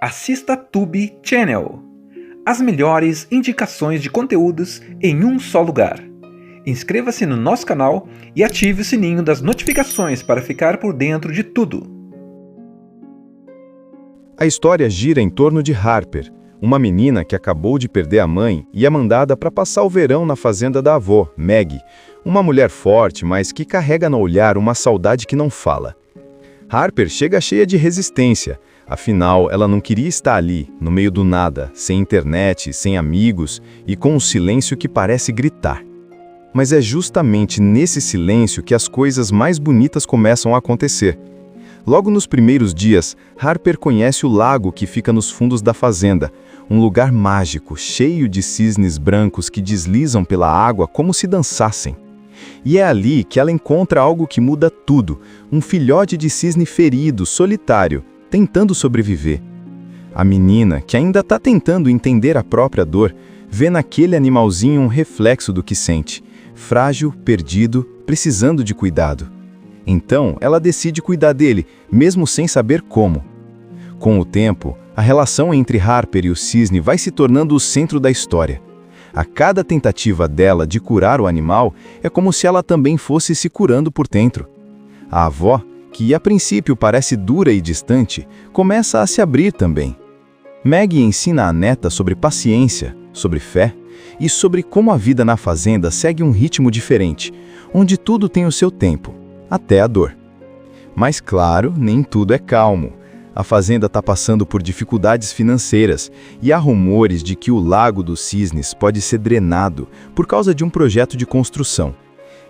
assista Tube Channel. As melhores indicações de conteúdos em um só lugar. Inscreva-se no nosso canal e ative o sininho das notificações para ficar por dentro de tudo. A história gira em torno de Harper, uma menina que acabou de perder a mãe e é mandada para passar o verão na fazenda da avó, Maggie, uma mulher forte, mas que carrega no olhar uma saudade que não fala. Harper chega cheia de resistência, afinal ela não queria estar ali, no meio do nada, sem internet, sem amigos e com um silêncio que parece gritar. Mas é justamente nesse silêncio que as coisas mais bonitas começam a acontecer. Logo nos primeiros dias, Harper conhece o lago que fica nos fundos da fazenda, um lugar mágico, cheio de cisnes brancos que deslizam pela água como se dançassem. E é ali que ela encontra algo que muda tudo, um filhote de cisne ferido, solitário, tentando sobreviver. A menina, que ainda está tentando entender a própria dor, vê naquele animalzinho um reflexo do que sente, frágil, perdido, precisando de cuidado. Então, ela decide cuidar dele, mesmo sem saber como. Com o tempo, a relação entre Harper e o cisne vai se tornando o centro da história. A cada tentativa dela de curar o animal, é como se ela também fosse se curando por dentro. A avó, que a princípio parece dura e distante, começa a se abrir também. Maggie ensina a neta sobre paciência, sobre fé e sobre como a vida na fazenda segue um ritmo diferente, onde tudo tem o seu tempo, até a dor. Mas claro, nem tudo é calmo. A fazenda está passando por dificuldades financeiras e há rumores de que o Lago dos Cisnes pode ser drenado por causa de um projeto de construção.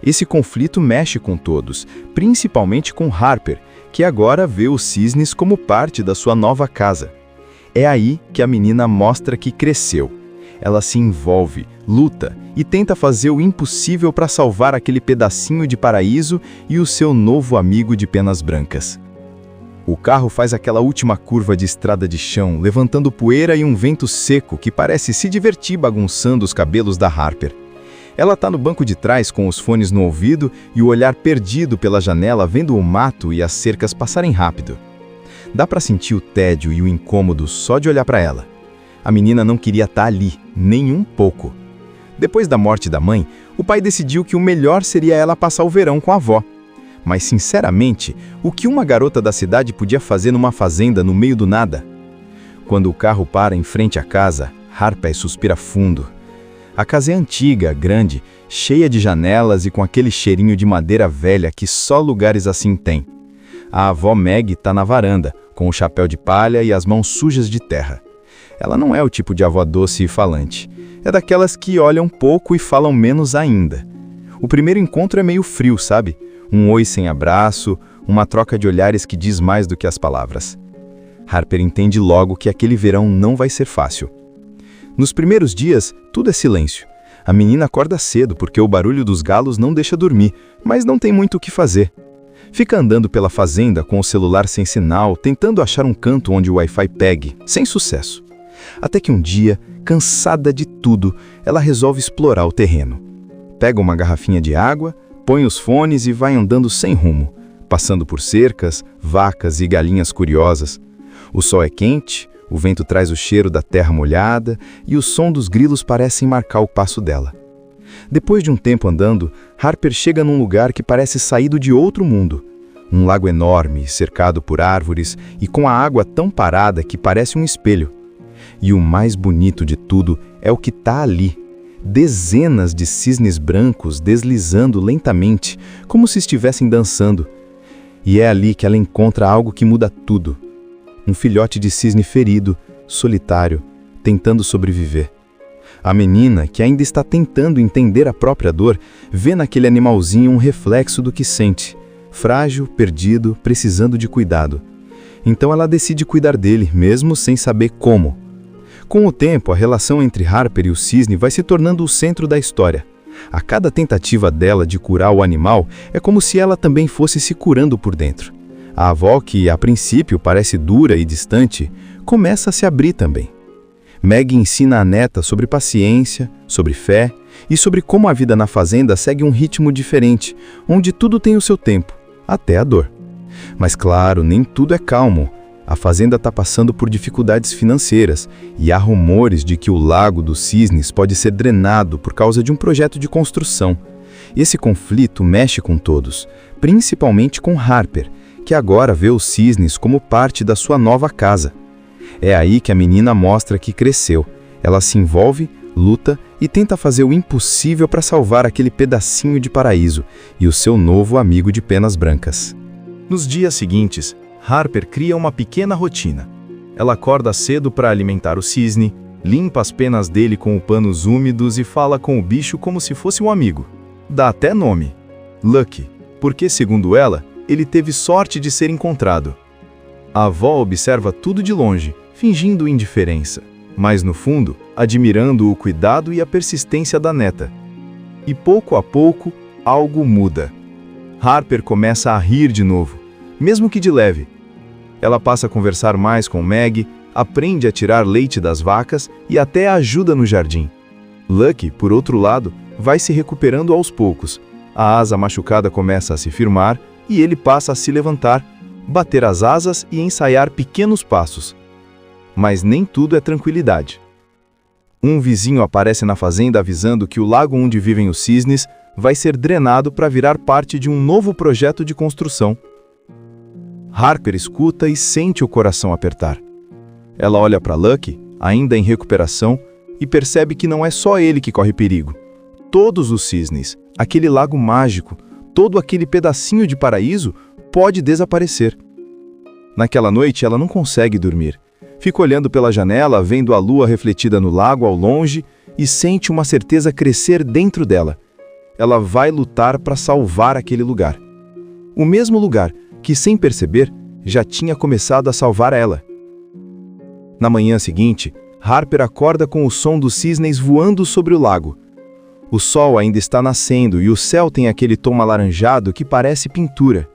Esse conflito mexe com todos, principalmente com Harper, que agora vê os cisnes como parte da sua nova casa. É aí que a menina mostra que cresceu. Ela se envolve, luta e tenta fazer o impossível para salvar aquele pedacinho de paraíso e o seu novo amigo de penas brancas. O carro faz aquela última curva de estrada de chão, levantando poeira e um vento seco que parece se divertir bagunçando os cabelos da Harper. Ela está no banco de trás com os fones no ouvido e o olhar perdido pela janela vendo o mato e as cercas passarem rápido. Dá para sentir o tédio e o incômodo só de olhar para ela. A menina não queria estar ali, nem um pouco. Depois da morte da mãe, o pai decidiu que o melhor seria ela passar o verão com a avó. Mas, sinceramente, o que uma garota da cidade podia fazer numa fazenda no meio do nada? Quando o carro para em frente à casa, Harper suspira fundo. A casa é antiga, grande, cheia de janelas e com aquele cheirinho de madeira velha que só lugares assim têm. A avó Maggie está na varanda, com o chapéu de palha e as mãos sujas de terra. Ela não é o tipo de avó doce e falante. É daquelas que olham pouco e falam menos ainda. O primeiro encontro é meio frio, sabe? Um oi sem abraço, uma troca de olhares que diz mais do que as palavras. Harper entende logo que aquele verão não vai ser fácil. Nos primeiros dias, tudo é silêncio. A menina acorda cedo porque o barulho dos galos não deixa dormir, mas não tem muito o que fazer. Fica andando pela fazenda com o celular sem sinal, tentando achar um canto onde o Wi-Fi pegue, sem sucesso. Até que um dia, cansada de tudo, ela resolve explorar o terreno. Pega uma garrafinha de água, põe os fones e vai andando sem rumo, passando por cercas, vacas e galinhas curiosas. O sol é quente, o vento traz o cheiro da terra molhada e o som dos grilos parecem marcar o passo dela. Depois de um tempo andando, Harper chega num lugar que parece saído de outro mundo. Um lago enorme, cercado por árvores e com a água tão parada que parece um espelho. E o mais bonito de tudo é o que está ali. Dezenas de cisnes brancos deslizando lentamente, como se estivessem dançando. E é ali que ela encontra algo que muda tudo. Um filhote de cisne ferido, solitário, tentando sobreviver. A menina, que ainda está tentando entender a própria dor, vê naquele animalzinho um reflexo do que sente. Frágil, perdido, precisando de cuidado. Então ela decide cuidar dele, mesmo sem saber como. Com o tempo, a relação entre Harper e o cisne vai se tornando o centro da história. A cada tentativa dela de curar o animal é como se ela também fosse se curando por dentro. A avó, que a princípio parece dura e distante, começa a se abrir também. Maggie ensina a neta sobre paciência, sobre fé e sobre como a vida na fazenda segue um ritmo diferente, onde tudo tem o seu tempo, até a dor. Mas claro, nem tudo é calmo. A A fazenda está passando por dificuldades financeiras e há rumores de que o Lago dos Cisnes pode ser drenado por causa de um projeto de construção. Esse conflito mexe com todos, principalmente com Harper, que agora vê os cisnes como parte da sua nova casa. É aí que a menina mostra que cresceu. Ela se envolve, luta e tenta fazer o impossível para salvar aquele pedacinho de paraíso e o seu novo amigo de penas brancas. Nos dias seguintes, Harper cria uma pequena rotina. Ela acorda cedo para alimentar o cisne, limpa as penas dele com panos úmidos e fala com o bicho como se fosse um amigo. Dá até nome, Lucky, porque, segundo ela, ele teve sorte de ser encontrado. A avó observa tudo de longe, fingindo indiferença, mas no fundo, admirando o cuidado e a persistência da neta. E pouco a pouco, algo muda. Harper começa a rir de novo, mesmo que de leve. Ela passa a conversar mais com Meg, aprende a tirar leite das vacas e até ajuda no jardim. Lucky, por outro lado, vai se recuperando aos poucos. A asa machucada começa a se firmar e ele passa a se levantar, bater as asas e ensaiar pequenos passos. Mas nem tudo é tranquilidade. Um vizinho aparece na fazenda avisando que o lago onde vivem os cisnes vai ser drenado para virar parte de um novo projeto de construção. Harper escuta e sente o coração apertar. Ela olha para Lucky, ainda em recuperação, e percebe que não é só ele que corre perigo. Todos os cisnes, aquele lago mágico, todo aquele pedacinho de paraíso pode desaparecer. Naquela noite ela não consegue dormir. Fica olhando pela janela, vendo a lua refletida no lago ao longe e sente uma certeza crescer dentro dela. Ela vai lutar para salvar aquele lugar. O mesmo lugar que, sem perceber, já tinha começado a salvar ela. Na manhã seguinte, Harper acorda com o som dos cisnes voando sobre o lago. O sol ainda está nascendo e o céu tem aquele tom alaranjado que parece pintura.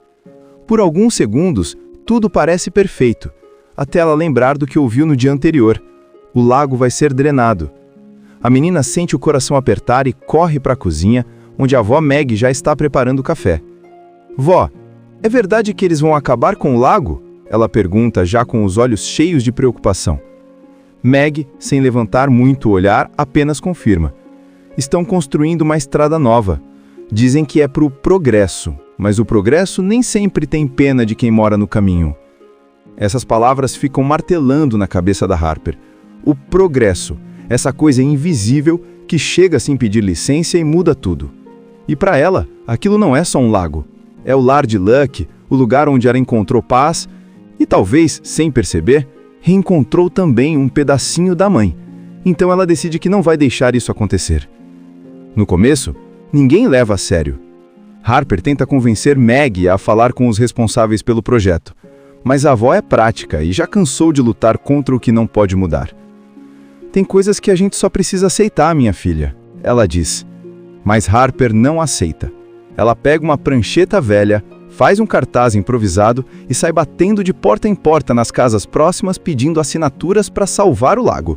Por alguns segundos, tudo parece perfeito, até ela lembrar do que ouviu no dia anterior. O lago vai ser drenado. A menina sente o coração apertar e corre para a cozinha, onde a avó Meg já está preparando o café. Vó, é verdade que eles vão acabar com o lago? Ela pergunta, já com os olhos cheios de preocupação. Meg, sem levantar muito o olhar, apenas confirma. Estão construindo uma estrada nova. Dizem que é para o progresso, mas o progresso nem sempre tem pena de quem mora no caminho. Essas palavras ficam martelando na cabeça da Harper. O progresso, essa coisa invisível que chega sem pedir licença e muda tudo. E para ela, aquilo não é só um lago. É o lar de Lucky, o lugar onde ela encontrou paz e talvez, sem perceber, reencontrou também um pedacinho da mãe. Então ela decide que não vai deixar isso acontecer. No começo, ninguém leva a sério. Harper tenta convencer Meg a falar com os responsáveis pelo projeto, mas a avó é prática e já cansou de lutar contra o que não pode mudar. Tem coisas que a gente só precisa aceitar, minha filha, ela diz. Mas Harper não aceita. Ela pega uma prancheta velha, faz um cartaz improvisado e sai batendo de porta em porta nas casas próximas pedindo assinaturas para salvar o lago.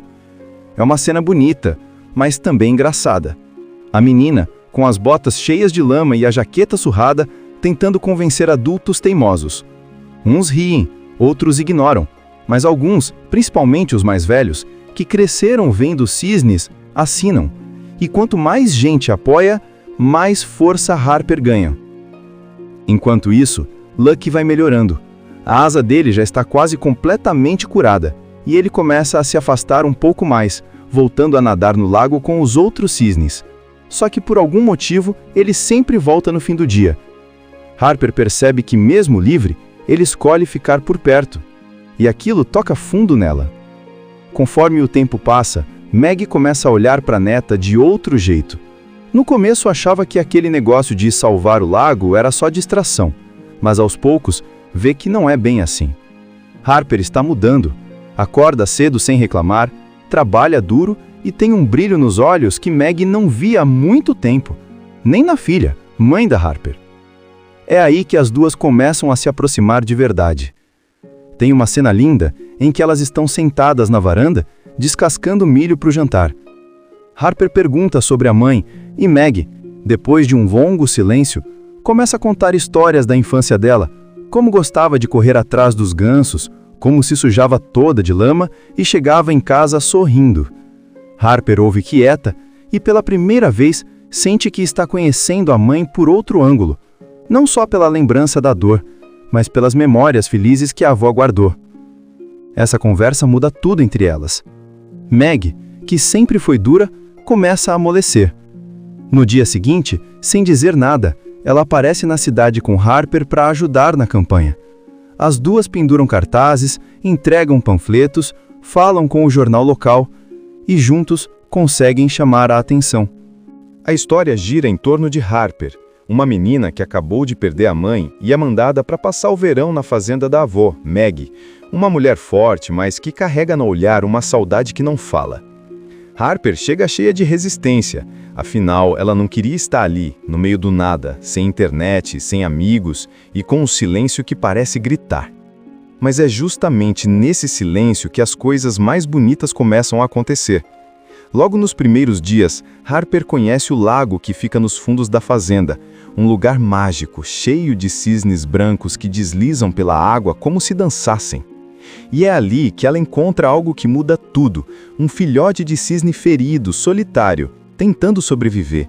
É uma cena bonita, mas também engraçada. A menina, com as botas cheias de lama e a jaqueta surrada, tentando convencer adultos teimosos. Uns riem, outros ignoram, mas alguns, principalmente os mais velhos, que cresceram vendo cisnes, assinam. E quanto mais gente apoia, mais força Harper ganha. Enquanto isso, Lucky vai melhorando. A asa dele já está quase completamente curada, e ele começa a se afastar um pouco mais, voltando a nadar no lago com os outros cisnes. Só que por algum motivo, ele sempre volta no fim do dia. Harper percebe que, mesmo livre, ele escolhe ficar por perto. E aquilo toca fundo nela. Conforme o tempo passa, Meg começa a olhar para a neta de outro jeito. No começo achava que aquele negócio de salvar o lago era só distração, mas aos poucos vê que não é bem assim. Harper está mudando, acorda cedo sem reclamar, trabalha duro e tem um brilho nos olhos que Meg não via há muito tempo, nem na filha, mãe da Harper. É aí que as duas começam a se aproximar de verdade. Tem uma cena linda em que elas estão sentadas na varanda, descascando milho para o jantar. Harper pergunta sobre a mãe e Meg, depois de um longo silêncio, começa a contar histórias da infância dela, como gostava de correr atrás dos gansos, como se sujava toda de lama e chegava em casa sorrindo. Harper ouve quieta e, pela primeira vez, sente que está conhecendo a mãe por outro ângulo, não só pela lembrança da dor, mas pelas memórias felizes que a avó guardou. Essa conversa muda tudo entre elas. Meg, que sempre foi dura, começa a amolecer. No dia seguinte, sem dizer nada, ela aparece na cidade com Harper para ajudar na campanha. As duas penduram cartazes, entregam panfletos, falam com o jornal local e juntos conseguem chamar a atenção. A história gira em torno de Harper, uma menina que acabou de perder a mãe e é mandada para passar o verão na fazenda da avó, Meg, uma mulher forte, mas que carrega no olhar uma saudade que não fala. Harper chega cheia de resistência, afinal ela não queria estar ali, no meio do nada, sem internet, sem amigos e com um silêncio que parece gritar. Mas é justamente nesse silêncio que as coisas mais bonitas começam a acontecer. Logo nos primeiros dias, Harper conhece o lago que fica nos fundos da fazenda, um lugar mágico, cheio de cisnes brancos que deslizam pela água como se dançassem. E é ali que ela encontra algo que muda tudo, um filhote de cisne ferido, solitário, tentando sobreviver.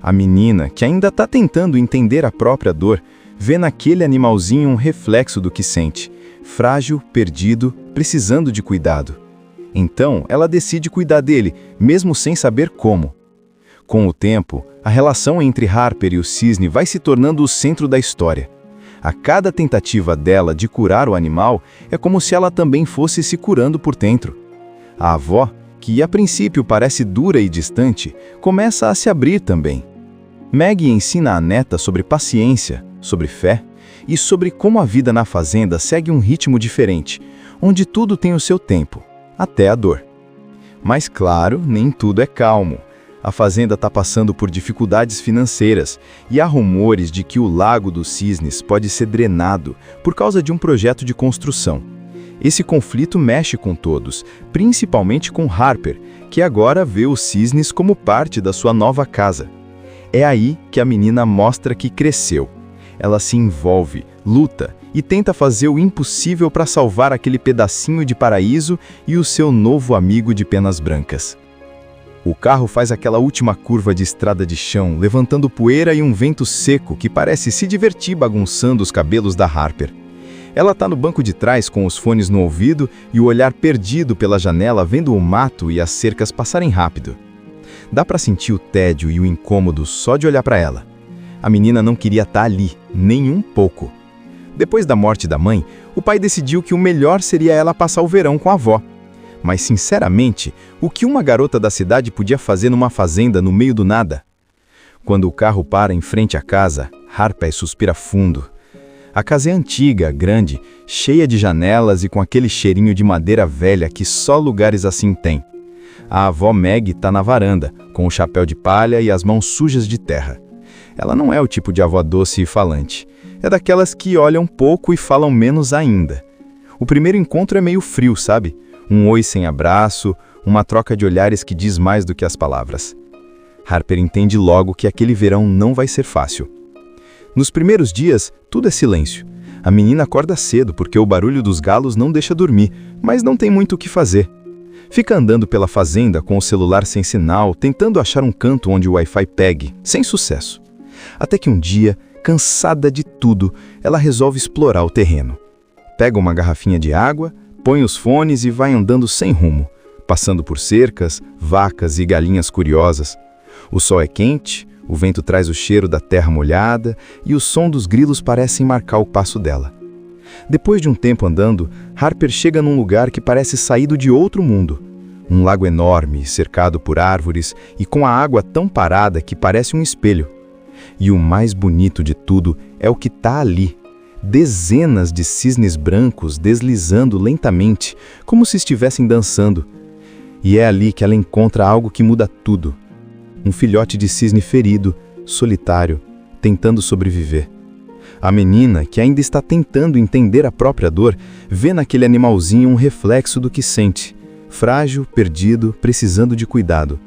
A menina, que ainda está tentando entender a própria dor, vê naquele animalzinho um reflexo do que sente, frágil, perdido, precisando de cuidado. Então, ela decide cuidar dele, mesmo sem saber como. Com o tempo, a relação entre Harper e o cisne vai se tornando o centro da história. A cada tentativa dela de curar o animal é como se ela também fosse se curando por dentro. A avó, que a princípio parece dura e distante, começa a se abrir também. Meg ensina a neta sobre paciência, sobre fé e sobre como a vida na fazenda segue um ritmo diferente, onde tudo tem o seu tempo, até a dor. Mas claro, nem tudo é calmo. A fazenda está passando por dificuldades financeiras e há rumores de que o Lago dos Cisnes pode ser drenado por causa de um projeto de construção. Esse conflito mexe com todos, principalmente com Harper, que agora vê os cisnes como parte da sua nova casa. É aí que a menina mostra que cresceu. Ela se envolve, luta e tenta fazer o impossível para salvar aquele pedacinho de paraíso e o seu novo amigo de penas brancas. O carro faz aquela última curva de estrada de chão, levantando poeira e um vento seco que parece se divertir bagunçando os cabelos da Harper. Ela está no banco de trás com os fones no ouvido e o olhar perdido pela janela vendo o mato e as cercas passarem rápido. Dá para sentir o tédio e o incômodo só de olhar para ela. A menina não queria estar ali, nem um pouco. Depois da morte da mãe, o pai decidiu que o melhor seria ela passar o verão com a avó. Mas, sinceramente, o que uma garota da cidade podia fazer numa fazenda no meio do nada? Quando o carro para em frente à casa, Harper suspira fundo. A casa é antiga, grande, cheia de janelas e com aquele cheirinho de madeira velha que só lugares assim têm. A avó Meg está na varanda, com o chapéu de palha e as mãos sujas de terra. Ela não é o tipo de avó doce e falante. É daquelas que olham pouco e falam menos ainda. O primeiro encontro é meio frio, sabe? Um oi sem abraço, uma troca de olhares que diz mais do que as palavras. Harper entende logo que aquele verão não vai ser fácil. Nos primeiros dias, tudo é silêncio. A menina acorda cedo porque o barulho dos galos não deixa dormir, mas não tem muito o que fazer. Fica andando pela fazenda com o celular sem sinal, tentando achar um canto onde o Wi-Fi pegue, sem sucesso. Até que um dia, cansada de tudo, ela resolve explorar o terreno. Pega uma garrafinha de água, põe os fones e vai andando sem rumo, passando por cercas, vacas e galinhas curiosas. O sol é quente, o vento traz o cheiro da terra molhada e o som dos grilos parecem marcar o passo dela. Depois de um tempo andando, Harper chega num lugar que parece saído de outro mundo. Um lago enorme, cercado por árvores e com a água tão parada que parece um espelho. E o mais bonito de tudo é o que está ali. Dezenas de cisnes brancos deslizando lentamente, como se estivessem dançando. E é ali que ela encontra algo que muda tudo. Um filhote de cisne ferido, solitário, tentando sobreviver. A menina, que ainda está tentando entender a própria dor, vê naquele animalzinho um reflexo do que sente. Frágil, perdido, precisando de cuidado.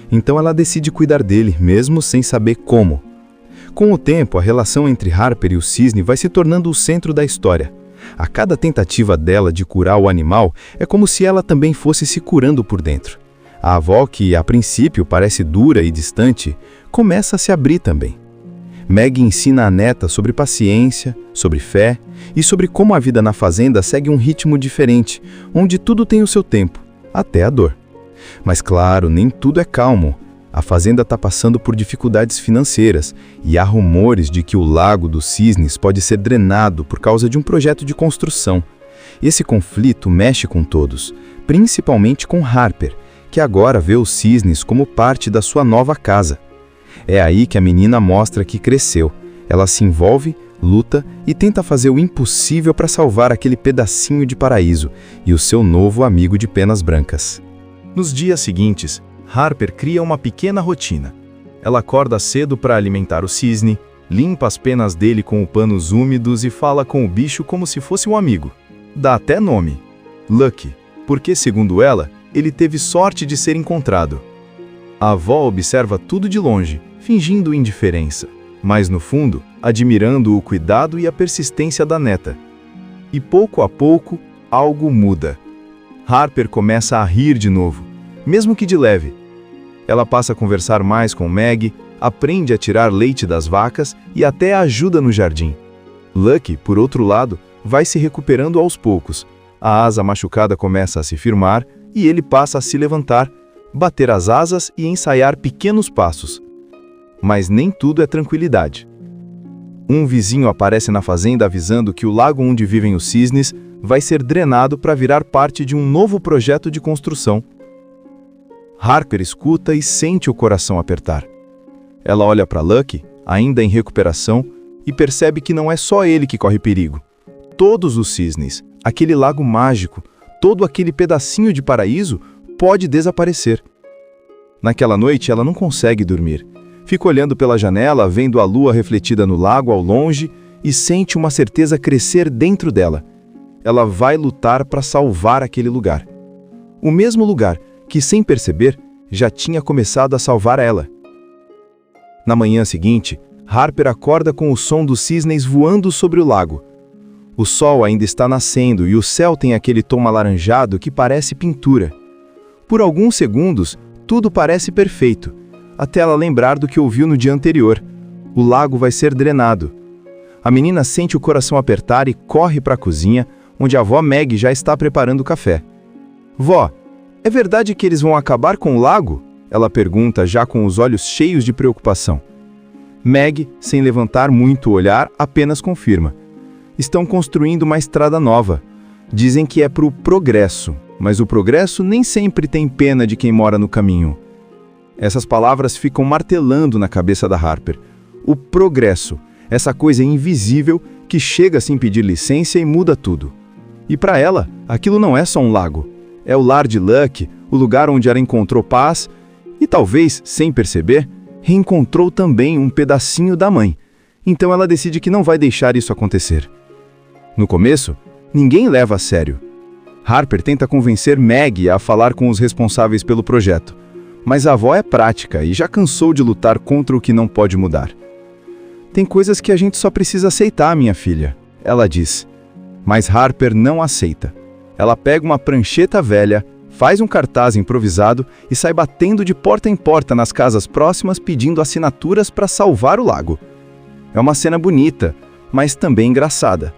Então ela decide cuidar dele, mesmo sem saber como. Com o tempo, a relação entre Harper e o cisne vai se tornando o centro da história. A cada tentativa dela de curar o animal é como se ela também fosse se curando por dentro. A avó, que a princípio parece dura e distante, começa a se abrir também. Meg ensina a neta sobre paciência, sobre fé e sobre como a vida na fazenda segue um ritmo diferente, onde tudo tem o seu tempo, até a dor. Mas claro, nem tudo é calmo. A fazenda está passando por dificuldades financeiras e há rumores de que o Lago dos Cisnes pode ser drenado por causa de um projeto de construção. Esse conflito mexe com todos, principalmente com Harper, que agora vê os cisnes como parte da sua nova casa. É aí que a menina mostra que cresceu. Ela se envolve, luta e tenta fazer o impossível para salvar aquele pedacinho de paraíso e o seu novo amigo de penas brancas. Nos dias seguintes, Harper cria uma pequena rotina. Ela acorda cedo para alimentar o cisne, limpa as penas dele com panos úmidos e fala com o bicho como se fosse um amigo. Dá até nome, Lucky, porque, segundo ela, ele teve sorte de ser encontrado. A avó observa tudo de longe, fingindo indiferença, mas no fundo, admirando o cuidado e a persistência da neta. E pouco a pouco, algo muda. Harper começa a rir de novo, mesmo que de leve. Ela passa a conversar mais com Meg, aprende a tirar leite das vacas e até ajuda no jardim. Lucky, por outro lado, vai se recuperando aos poucos. A asa machucada começa a se firmar e ele passa a se levantar, bater as asas e ensaiar pequenos passos. Mas nem tudo é tranquilidade. Um vizinho aparece na fazenda avisando que o lago onde vivem os cisnes vai ser drenado para virar parte de um novo projeto de construção. Harper escuta e sente o coração apertar. Ela olha para Lucky, ainda em recuperação, e percebe que não é só ele que corre perigo. Todos os cisnes, aquele lago mágico, todo aquele pedacinho de paraíso pode desaparecer. Naquela noite ela não consegue dormir. Fica olhando pela janela, vendo a lua refletida no lago ao longe e sente uma certeza crescer dentro dela. Ela vai lutar para salvar aquele lugar. O mesmo lugar que, sem perceber, já tinha começado a salvar ela. Na manhã seguinte, Harper acorda com o som dos cisnes voando sobre o lago. O sol ainda está nascendo e o céu tem aquele tom alaranjado que parece pintura. Por alguns segundos, tudo parece perfeito, até ela lembrar do que ouviu no dia anterior. O lago vai ser drenado. A menina sente o coração apertar e corre para a cozinha, onde a avó Meg já está preparando o café. Vó, é verdade que eles vão acabar com o lago? Ela pergunta, já com os olhos cheios de preocupação. Meg, sem levantar muito o olhar, apenas confirma. Estão construindo uma estrada nova. Dizem que é para o progresso, mas o progresso nem sempre tem pena de quem mora no caminho. Essas palavras ficam martelando na cabeça da Harper. O progresso, essa coisa invisível que chega sem pedir licença e muda tudo. E para ela, aquilo não é só um lago. É o lar de Lucky, o lugar onde ela encontrou paz e talvez, sem perceber, reencontrou também um pedacinho da mãe. Então ela decide que não vai deixar isso acontecer. No começo, ninguém leva a sério. Harper tenta convencer Meg a falar com os responsáveis pelo projeto, mas a avó é prática e já cansou de lutar contra o que não pode mudar. Tem coisas que a gente só precisa aceitar, minha filha, ela diz. Mas Harper não aceita. Ela pega uma prancheta velha, faz um cartaz improvisado e sai batendo de porta em porta nas casas próximas pedindo assinaturas para salvar o lago. É uma cena bonita, mas também engraçada.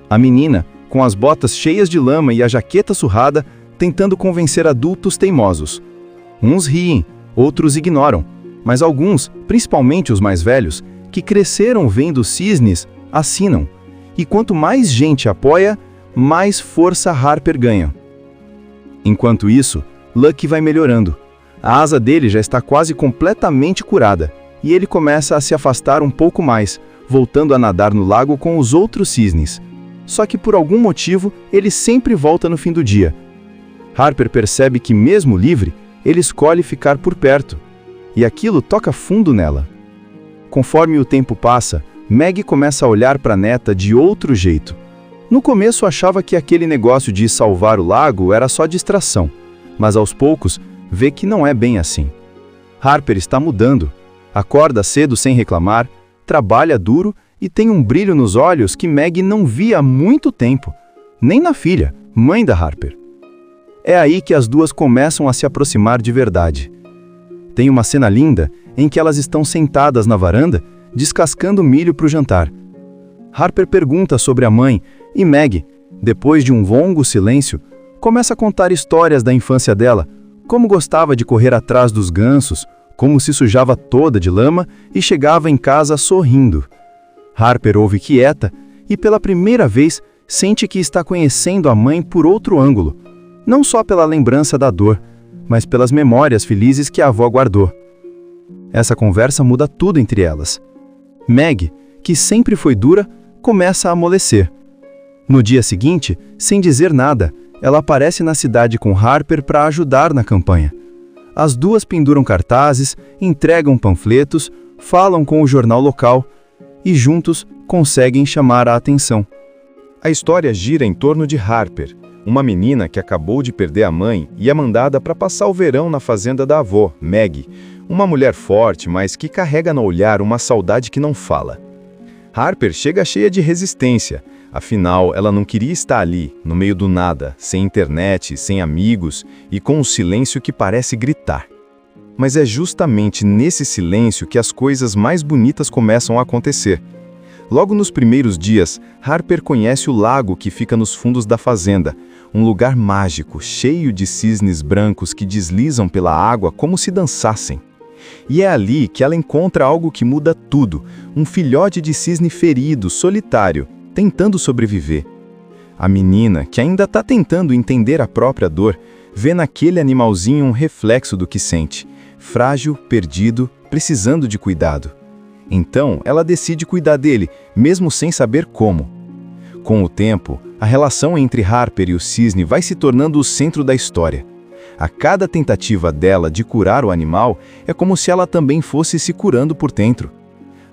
A menina, com as botas cheias de lama e a jaqueta surrada, tentando convencer adultos teimosos. Uns riem, outros ignoram, mas alguns, principalmente os mais velhos, que cresceram vendo cisnes, assinam. E quanto mais gente apoia, mais força Harper ganha. Enquanto isso, Lucky vai melhorando. A asa dele já está quase completamente curada, e ele começa a se afastar um pouco mais, voltando a nadar no lago com os outros cisnes. Só que por algum motivo, ele sempre volta no fim do dia. Harper percebe que, mesmo livre, ele escolhe ficar por perto, e aquilo toca fundo nela. Conforme o tempo passa, Meg começa a olhar para a neta de outro jeito. No começo achava que aquele negócio de salvar o lago era só distração, mas aos poucos vê que não é bem assim. Harper está mudando, acorda cedo sem reclamar, trabalha duro e tem um brilho nos olhos que Meg não via há muito tempo, nem na filha, mãe da Harper. É aí que as duas começam a se aproximar de verdade. Tem uma cena linda em que elas estão sentadas na varanda, descascando milho para o jantar. Harper pergunta sobre a mãe e Meg, depois de um longo silêncio, começa a contar histórias da infância dela, como gostava de correr atrás dos gansos, como se sujava toda de lama e chegava em casa sorrindo. Harper ouve quieta e, pela primeira vez, sente que está conhecendo a mãe por outro ângulo, não só pela lembrança da dor, mas pelas memórias felizes que a avó guardou. Essa conversa muda tudo entre elas. Meg, que sempre foi dura, começa a amolecer. No dia seguinte, sem dizer nada, ela aparece na cidade com Harper para ajudar na campanha. As duas penduram cartazes, entregam panfletos, falam com o jornal local e juntos conseguem chamar a atenção. A história gira em torno de Harper, uma menina que acabou de perder a mãe e é mandada para passar o verão na fazenda da avó, Meg, uma mulher forte, mas que carrega no olhar uma saudade que não fala. Harper chega cheia de resistência, afinal ela não queria estar ali, no meio do nada, sem internet, sem amigos e com um silêncio que parece gritar. Mas é justamente nesse silêncio que as coisas mais bonitas começam a acontecer. Logo nos primeiros dias, Harper conhece o lago que fica nos fundos da fazenda, um lugar mágico, cheio de cisnes brancos que deslizam pela água como se dançassem. E é ali que ela encontra algo que muda tudo, um filhote de cisne ferido, solitário, tentando sobreviver. A menina, que ainda está tentando entender a própria dor, vê naquele animalzinho um reflexo do que sente, frágil, perdido, precisando de cuidado. Então, ela decide cuidar dele, mesmo sem saber como. Com o tempo, a relação entre Harper e o cisne vai se tornando o centro da história. A cada tentativa dela de curar o animal é como se ela também fosse se curando por dentro.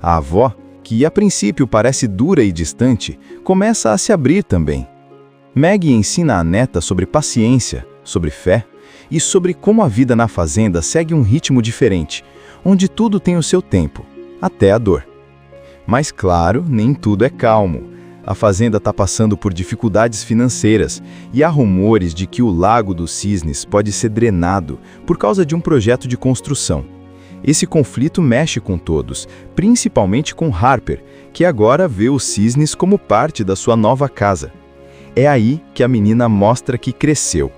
A avó, que a princípio parece dura e distante, começa a se abrir também. Meg ensina a neta sobre paciência, sobre fé e sobre como a vida na fazenda segue um ritmo diferente, onde tudo tem o seu tempo, até a dor. Mas claro, nem tudo é calmo. A fazenda está passando por dificuldades financeiras e há rumores de que o Lago dos Cisnes pode ser drenado por causa de um projeto de construção. Esse conflito mexe com todos, principalmente com Harper, que agora vê os cisnes como parte da sua nova casa. É aí que a menina mostra que cresceu.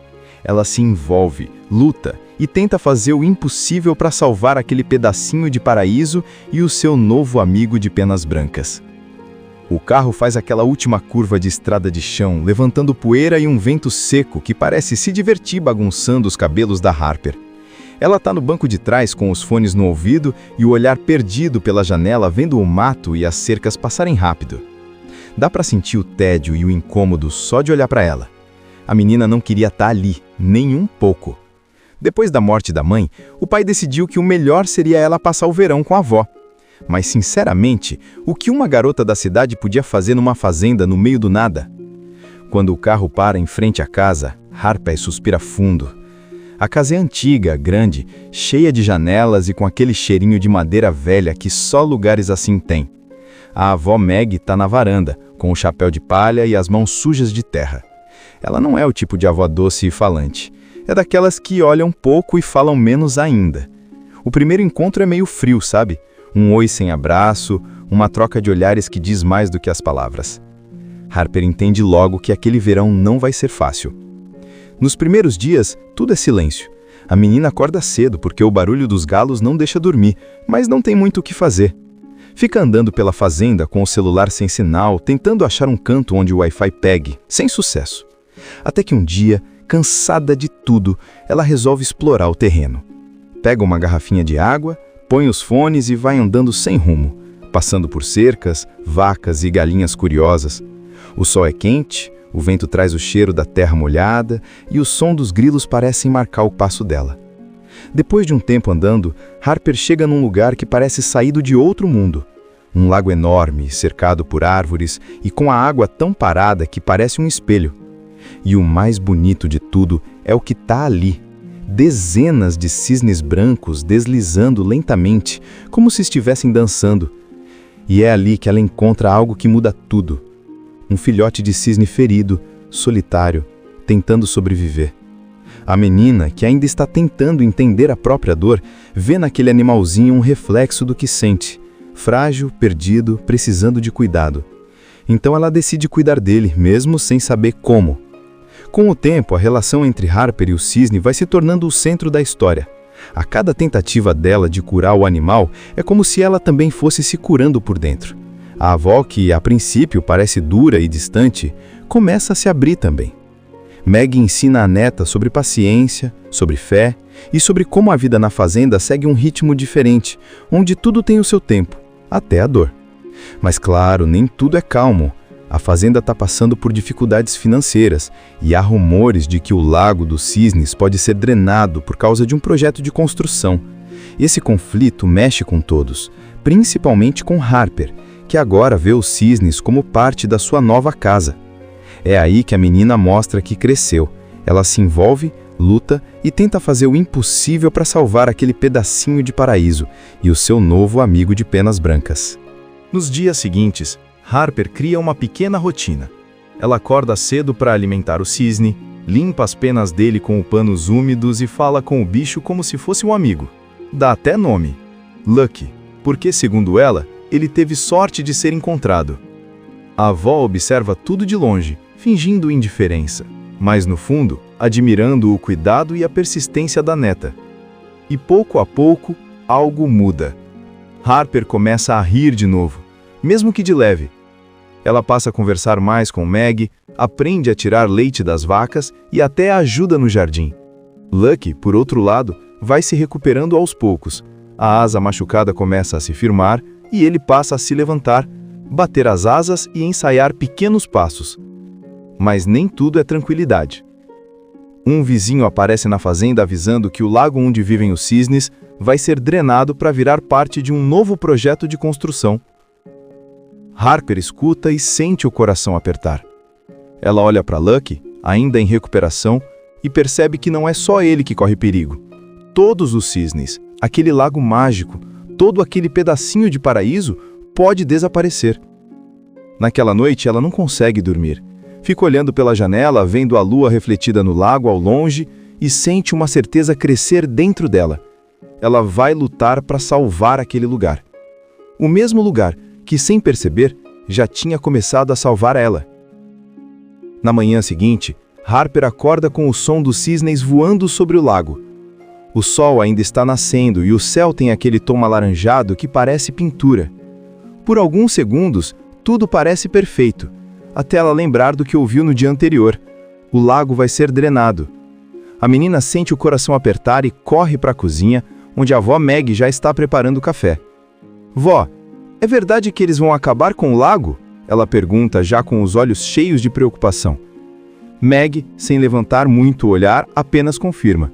Ela se envolve, luta e tenta fazer o impossível para salvar aquele pedacinho de paraíso e o seu novo amigo de penas brancas. O carro faz aquela última curva de estrada de chão, levantando poeira e um vento seco que parece se divertir bagunçando os cabelos da Harper. Ela está no banco de trás com os fones no ouvido e o olhar perdido pela janela vendo o mato e as cercas passarem rápido. Dá para sentir o tédio e o incômodo só de olhar para ela. A menina não queria estar ali, nem um pouco. Depois da morte da mãe, o pai decidiu que o melhor seria ela passar o verão com a avó. Mas, sinceramente, o que uma garota da cidade podia fazer numa fazenda no meio do nada? Quando o carro para em frente à casa, Harper suspira fundo. A casa é antiga, grande, cheia de janelas e com aquele cheirinho de madeira velha que só lugares assim têm. A avó Meg está na varanda, com o chapéu de palha e as mãos sujas de terra. Ela não é o tipo de avó doce e falante. É daquelas que olham pouco e falam menos ainda. O primeiro encontro é meio frio, sabe? Um oi sem abraço, uma troca de olhares que diz mais do que as palavras. Harper entende logo que aquele verão não vai ser fácil. Nos primeiros dias, tudo é silêncio. A menina acorda cedo porque o barulho dos galos não deixa dormir, mas não tem muito o que fazer. Fica andando pela fazenda com o celular sem sinal, tentando achar um canto onde o Wi-Fi pegue, sem sucesso. Até que um dia, cansada de tudo, ela resolve explorar o terreno. Pega uma garrafinha de água, põe os fones e vai andando sem rumo, passando por cercas, vacas e galinhas curiosas. O sol é quente, o vento traz o cheiro da terra molhada e o som dos grilos parecem marcar o passo dela. Depois de um tempo andando, Harper chega num lugar que parece saído de outro mundo. Um lago enorme, cercado por árvores e com a água tão parada que parece um espelho. E o mais bonito de tudo é o que está ali. Dezenas de cisnes brancos deslizando lentamente, como se estivessem dançando. E é ali que ela encontra algo que muda tudo. Um filhote de cisne ferido, solitário, tentando sobreviver. A menina, que ainda está tentando entender a própria dor, vê naquele animalzinho um reflexo do que sente. Frágil, perdido, precisando de cuidado. Então ela decide cuidar dele, mesmo sem saber como. Com o tempo, a relação entre Harper e o cisne vai se tornando o centro da história. A cada tentativa dela de curar o animal é como se ela também fosse se curando por dentro. A avó, que a princípio parece dura e distante, começa a se abrir também. Meg ensina a neta sobre paciência, sobre fé e sobre como a vida na fazenda segue um ritmo diferente, onde tudo tem o seu tempo, até a dor. Mas claro, nem tudo é calmo. A fazenda está passando por dificuldades financeiras e há rumores de que o Lago dos Cisnes pode ser drenado por causa de um projeto de construção. Esse conflito mexe com todos, principalmente com Harper, que agora vê os cisnes como parte da sua nova casa. É aí que a menina mostra que cresceu. Ela se envolve, luta e tenta fazer o impossível para salvar aquele pedacinho de paraíso e o seu novo amigo de penas brancas. Nos dias seguintes, Harper cria uma pequena rotina. Ela acorda cedo para alimentar o cisne, limpa as penas dele com panos úmidos e fala com o bicho como se fosse um amigo. Dá até nome, Lucky, porque, segundo ela, ele teve sorte de ser encontrado. A avó observa tudo de longe, fingindo indiferença, mas no fundo, admirando o cuidado e a persistência da neta. E pouco a pouco, algo muda. Harper começa a rir de novo, mesmo que de leve. Ela passa a conversar mais com Meg, aprende a tirar leite das vacas e até ajuda no jardim. Lucky, por outro lado, vai se recuperando aos poucos. A asa machucada começa a se firmar e ele passa a se levantar, bater as asas e ensaiar pequenos passos. Mas nem tudo é tranquilidade. Um vizinho aparece na fazenda avisando que o lago onde vivem os cisnes vai ser drenado para virar parte de um novo projeto de construção. Harper escuta e sente o coração apertar. Ela olha para Lucky, ainda em recuperação, e percebe que não é só ele que corre perigo. Todos os cisnes, aquele lago mágico, todo aquele pedacinho de paraíso pode desaparecer. Naquela noite ela não consegue dormir. Fica olhando pela janela, vendo a lua refletida no lago ao longe e sente uma certeza crescer dentro dela. Ela vai lutar para salvar aquele lugar. O mesmo lugar que, sem perceber, já tinha começado a salvar ela. Na manhã seguinte, Harper acorda com o som dos cisnes voando sobre o lago. O sol ainda está nascendo e o céu tem aquele tom alaranjado que parece pintura. Por alguns segundos, tudo parece perfeito, até ela lembrar do que ouviu no dia anterior. O lago vai ser drenado. A menina sente o coração apertar e corre para a cozinha, onde a avó Meg já está preparando o café. Vó, é verdade que eles vão acabar com o lago? Ela pergunta, já com os olhos cheios de preocupação. Meg, sem levantar muito o olhar, apenas confirma.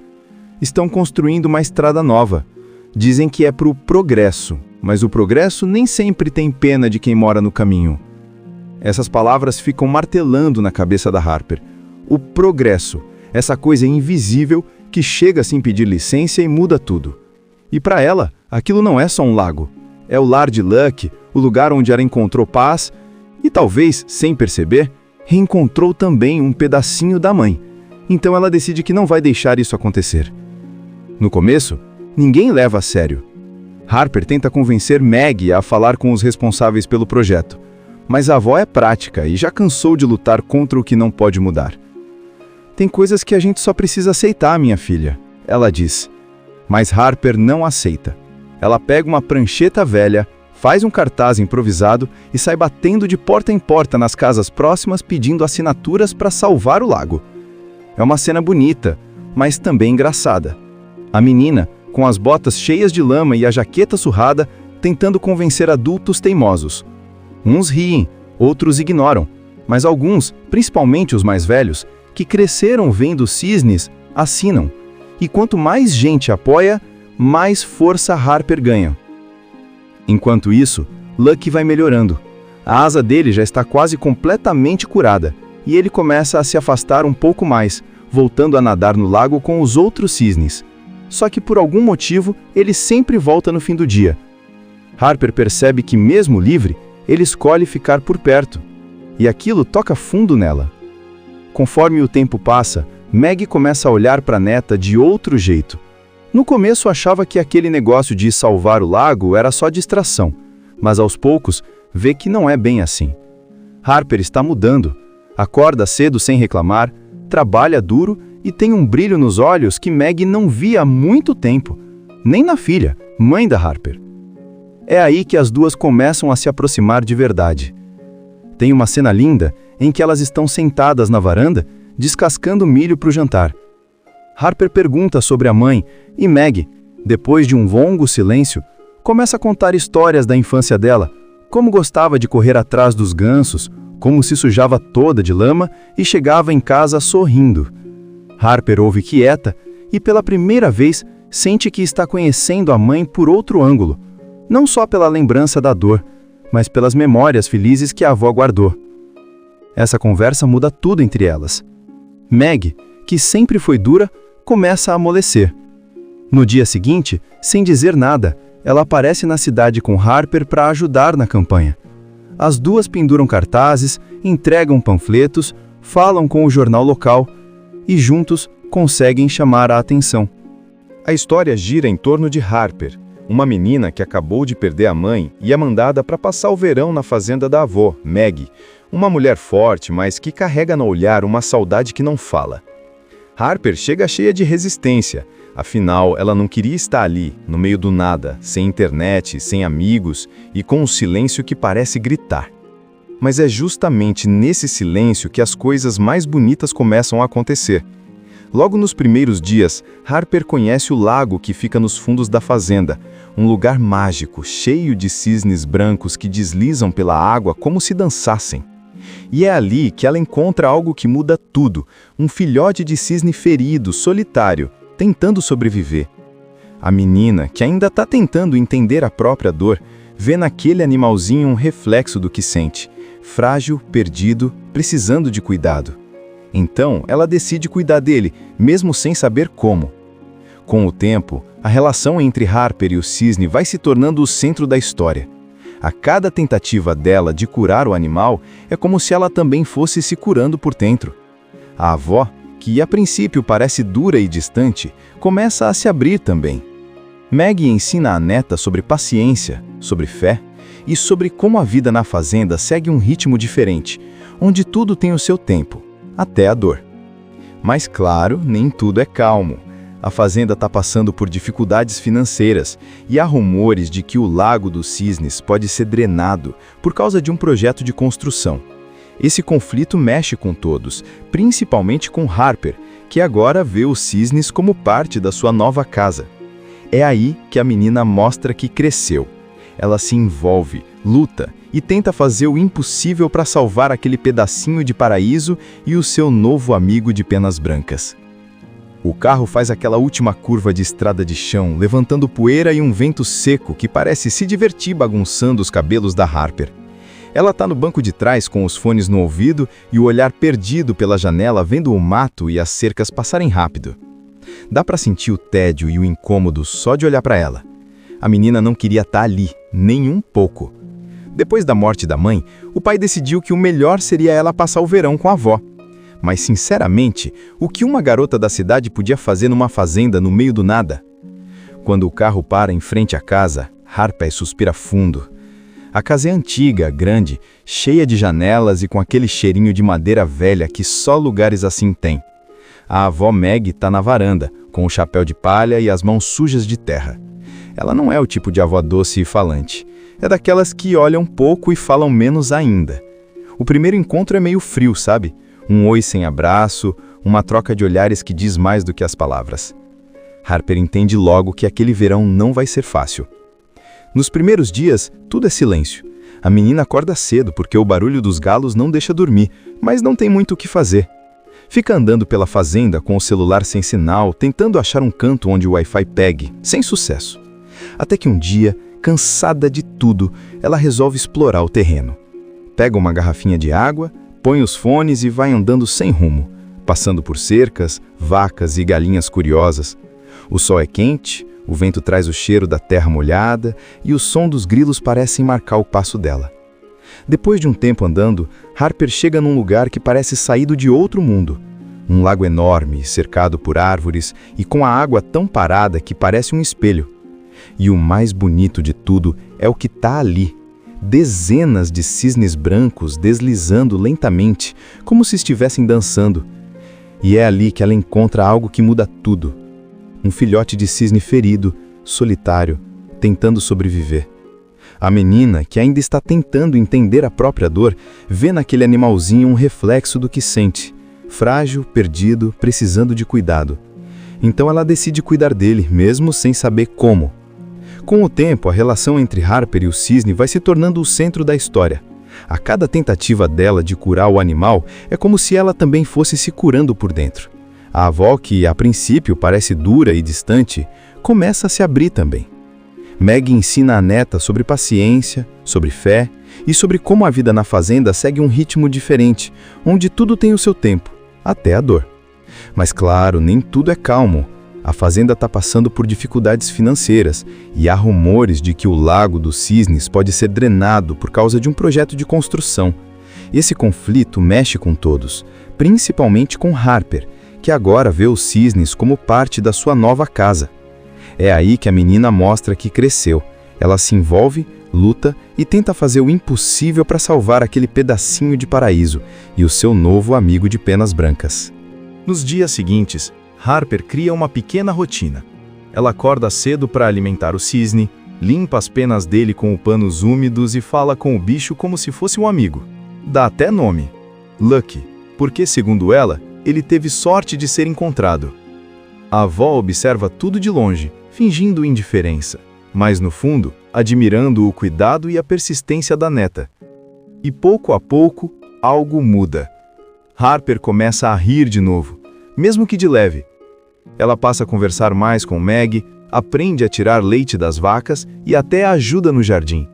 Estão construindo uma estrada nova. Dizem que é para o progresso, mas o progresso nem sempre tem pena de quem mora no caminho. Essas palavras ficam martelando na cabeça da Harper. O progresso, essa coisa invisível que chega sem pedir licença e muda tudo. E para ela, aquilo não é só um lago. É o lar de Lucky, o lugar onde ela encontrou paz e talvez, sem perceber, reencontrou também um pedacinho da mãe. Então ela decide que não vai deixar isso acontecer. No começo, ninguém leva a sério. Harper tenta convencer Meg a falar com os responsáveis pelo projeto, mas a avó é prática e já cansou de lutar contra o que não pode mudar. Tem coisas que a gente só precisa aceitar, minha filha, ela diz. Mas Harper não aceita. Ela pega uma prancheta velha, faz um cartaz improvisado e sai batendo de porta em porta nas casas próximas pedindo assinaturas para salvar o lago. É uma cena bonita, mas também engraçada. A menina, com as botas cheias de lama e a jaqueta surrada, tentando convencer adultos teimosos. Uns riem, outros ignoram, mas alguns, principalmente os mais velhos, que cresceram vendo cisnes, assinam. E quanto mais gente apoia, mais força Harper ganha. Enquanto isso, Lucky vai melhorando. A asa dele já está quase completamente curada, e ele começa a se afastar um pouco mais, voltando a nadar no lago com os outros cisnes. Só que por algum motivo, ele sempre volta no fim do dia. Harper percebe que, mesmo livre, ele escolhe ficar por perto. E aquilo toca fundo nela. Conforme o tempo passa, Meg começa a olhar para a neta de outro jeito. No começo achava que aquele negócio de salvar o lago era só distração, mas aos poucos vê que não é bem assim. Harper está mudando, acorda cedo sem reclamar, trabalha duro e tem um brilho nos olhos que Meg não via há muito tempo, nem na filha, mãe da Harper. É aí que as duas começam a se aproximar de verdade. Tem uma cena linda em que elas estão sentadas na varanda, descascando milho para o jantar. Harper pergunta sobre a mãe e Meg, depois de um longo silêncio, começa a contar histórias da infância dela, como gostava de correr atrás dos gansos, como se sujava toda de lama e chegava em casa sorrindo. Harper ouve quieta e pela primeira vez sente que está conhecendo a mãe por outro ângulo, não só pela lembrança da dor, mas pelas memórias felizes que a avó guardou. Essa conversa muda tudo entre elas. Meg, que sempre foi dura, começa a amolecer. No dia seguinte, sem dizer nada, ela aparece na cidade com Harper para ajudar na campanha. As duas penduram cartazes, entregam panfletos, falam com o jornal local e juntos conseguem chamar a atenção. A história gira em torno de Harper, uma menina que acabou de perder a mãe e é mandada para passar o verão na fazenda da avó, Meg, uma mulher forte, mas que carrega no olhar uma saudade que não fala. Harper chega cheia de resistência, afinal ela não queria estar ali, no meio do nada, sem internet, sem amigos e com um silêncio que parece gritar. Mas é justamente nesse silêncio que as coisas mais bonitas começam a acontecer. Logo nos primeiros dias, Harper conhece o lago que fica nos fundos da fazenda, um lugar mágico, cheio de cisnes brancos que deslizam pela água como se dançassem. E é ali que ela encontra algo que muda tudo, um filhote de cisne ferido, solitário, tentando sobreviver. A menina, que ainda está tentando entender a própria dor, vê naquele animalzinho um reflexo do que sente, frágil, perdido, precisando de cuidado. Então, ela decide cuidar dele, mesmo sem saber como. Com o tempo, a relação entre Harper e o cisne vai se tornando o centro da história. A cada tentativa dela de curar o animal, é como se ela também fosse se curando por dentro. A avó, que a princípio parece dura e distante, começa a se abrir também. Meg ensina a neta sobre paciência, sobre fé e sobre como a vida na fazenda segue um ritmo diferente, onde tudo tem o seu tempo, até a dor. Mas claro, nem tudo é calmo. A fazenda está passando por dificuldades financeiras e há rumores de que o Lago dos Cisnes pode ser drenado por causa de um projeto de construção. Esse conflito mexe com todos, principalmente com Harper, que agora vê os cisnes como parte da sua nova casa. É aí que a menina mostra que cresceu. Ela se envolve, luta e tenta fazer o impossível para salvar aquele pedacinho de paraíso e o seu novo amigo de penas brancas. O carro faz aquela última curva de estrada de chão, levantando poeira e um vento seco que parece se divertir bagunçando os cabelos da Harper. Ela está no banco de trás com os fones no ouvido e o olhar perdido pela janela vendo o mato e as cercas passarem rápido. Dá para sentir o tédio e o incômodo só de olhar para ela. A menina não queria estar ali, nem um pouco. Depois da morte da mãe, o pai decidiu que o melhor seria ela passar o verão com a avó. Mas, sinceramente, o que uma garota da cidade podia fazer numa fazenda no meio do nada? Quando o carro para em frente à casa, Harper suspira fundo. A casa é antiga, grande, cheia de janelas e com aquele cheirinho de madeira velha que só lugares assim têm. A avó Meg está na varanda, com o chapéu de palha e as mãos sujas de terra. Ela não é o tipo de avó doce e falante. É daquelas que olham pouco e falam menos ainda. O primeiro encontro é meio frio, sabe? Um oi sem abraço, uma troca de olhares que diz mais do que as palavras. Harper entende logo que aquele verão não vai ser fácil. Nos primeiros dias, tudo é silêncio. A menina acorda cedo porque o barulho dos galos não deixa dormir, mas não tem muito o que fazer. Fica andando pela fazenda com o celular sem sinal, tentando achar um canto onde o Wi-Fi pegue, sem sucesso. Até que um dia, cansada de tudo, ela resolve explorar o terreno. Pega uma garrafinha de água, põe os fones e vai andando sem rumo, passando por cercas, vacas e galinhas curiosas. O sol é quente, o vento traz o cheiro da terra molhada e o som dos grilos parecem marcar o passo dela. Depois de um tempo andando, Harper chega num lugar que parece saído de outro mundo. Um lago enorme, cercado por árvores e com a água tão parada que parece um espelho. E o mais bonito de tudo é o que está ali. Dezenas de cisnes brancos deslizando lentamente, como se estivessem dançando. E é ali que ela encontra algo que muda tudo. Um filhote de cisne ferido, solitário, tentando sobreviver. A menina, que ainda está tentando entender a própria dor, vê naquele animalzinho um reflexo do que sente. Frágil, perdido, precisando de cuidado. Então ela decide cuidar dele, mesmo sem saber como. Com o tempo, a relação entre Harper e o cisne vai se tornando o centro da história. A cada tentativa dela de curar o animal é como se ela também fosse se curando por dentro. A avó, que a princípio parece dura e distante, começa a se abrir também. Meg ensina a neta sobre paciência, sobre fé e sobre como a vida na fazenda segue um ritmo diferente, onde tudo tem o seu tempo, até a dor. Mas claro, nem tudo é calmo. A fazenda está passando por dificuldades financeiras e há rumores de que o Lago dos Cisnes pode ser drenado por causa de um projeto de construção. Esse conflito mexe com todos, principalmente com Harper, que agora vê os cisnes como parte da sua nova casa. É aí que a menina mostra que cresceu. Ela se envolve, luta e tenta fazer o impossível para salvar aquele pedacinho de paraíso e o seu novo amigo de penas brancas. Nos dias seguintes, Harper cria uma pequena rotina. Ela acorda cedo para alimentar o cisne, limpa as penas dele com panos úmidos e fala com o bicho como se fosse um amigo. Dá até nome, Lucky, porque, segundo ela, ele teve sorte de ser encontrado. A avó observa tudo de longe, fingindo indiferença, mas no fundo, admirando o cuidado e a persistência da neta. E pouco a pouco, algo muda. Harper começa a rir de novo, mesmo que de leve. Ela passa a conversar mais com Meg, aprende a tirar leite das vacas e até ajuda no jardim.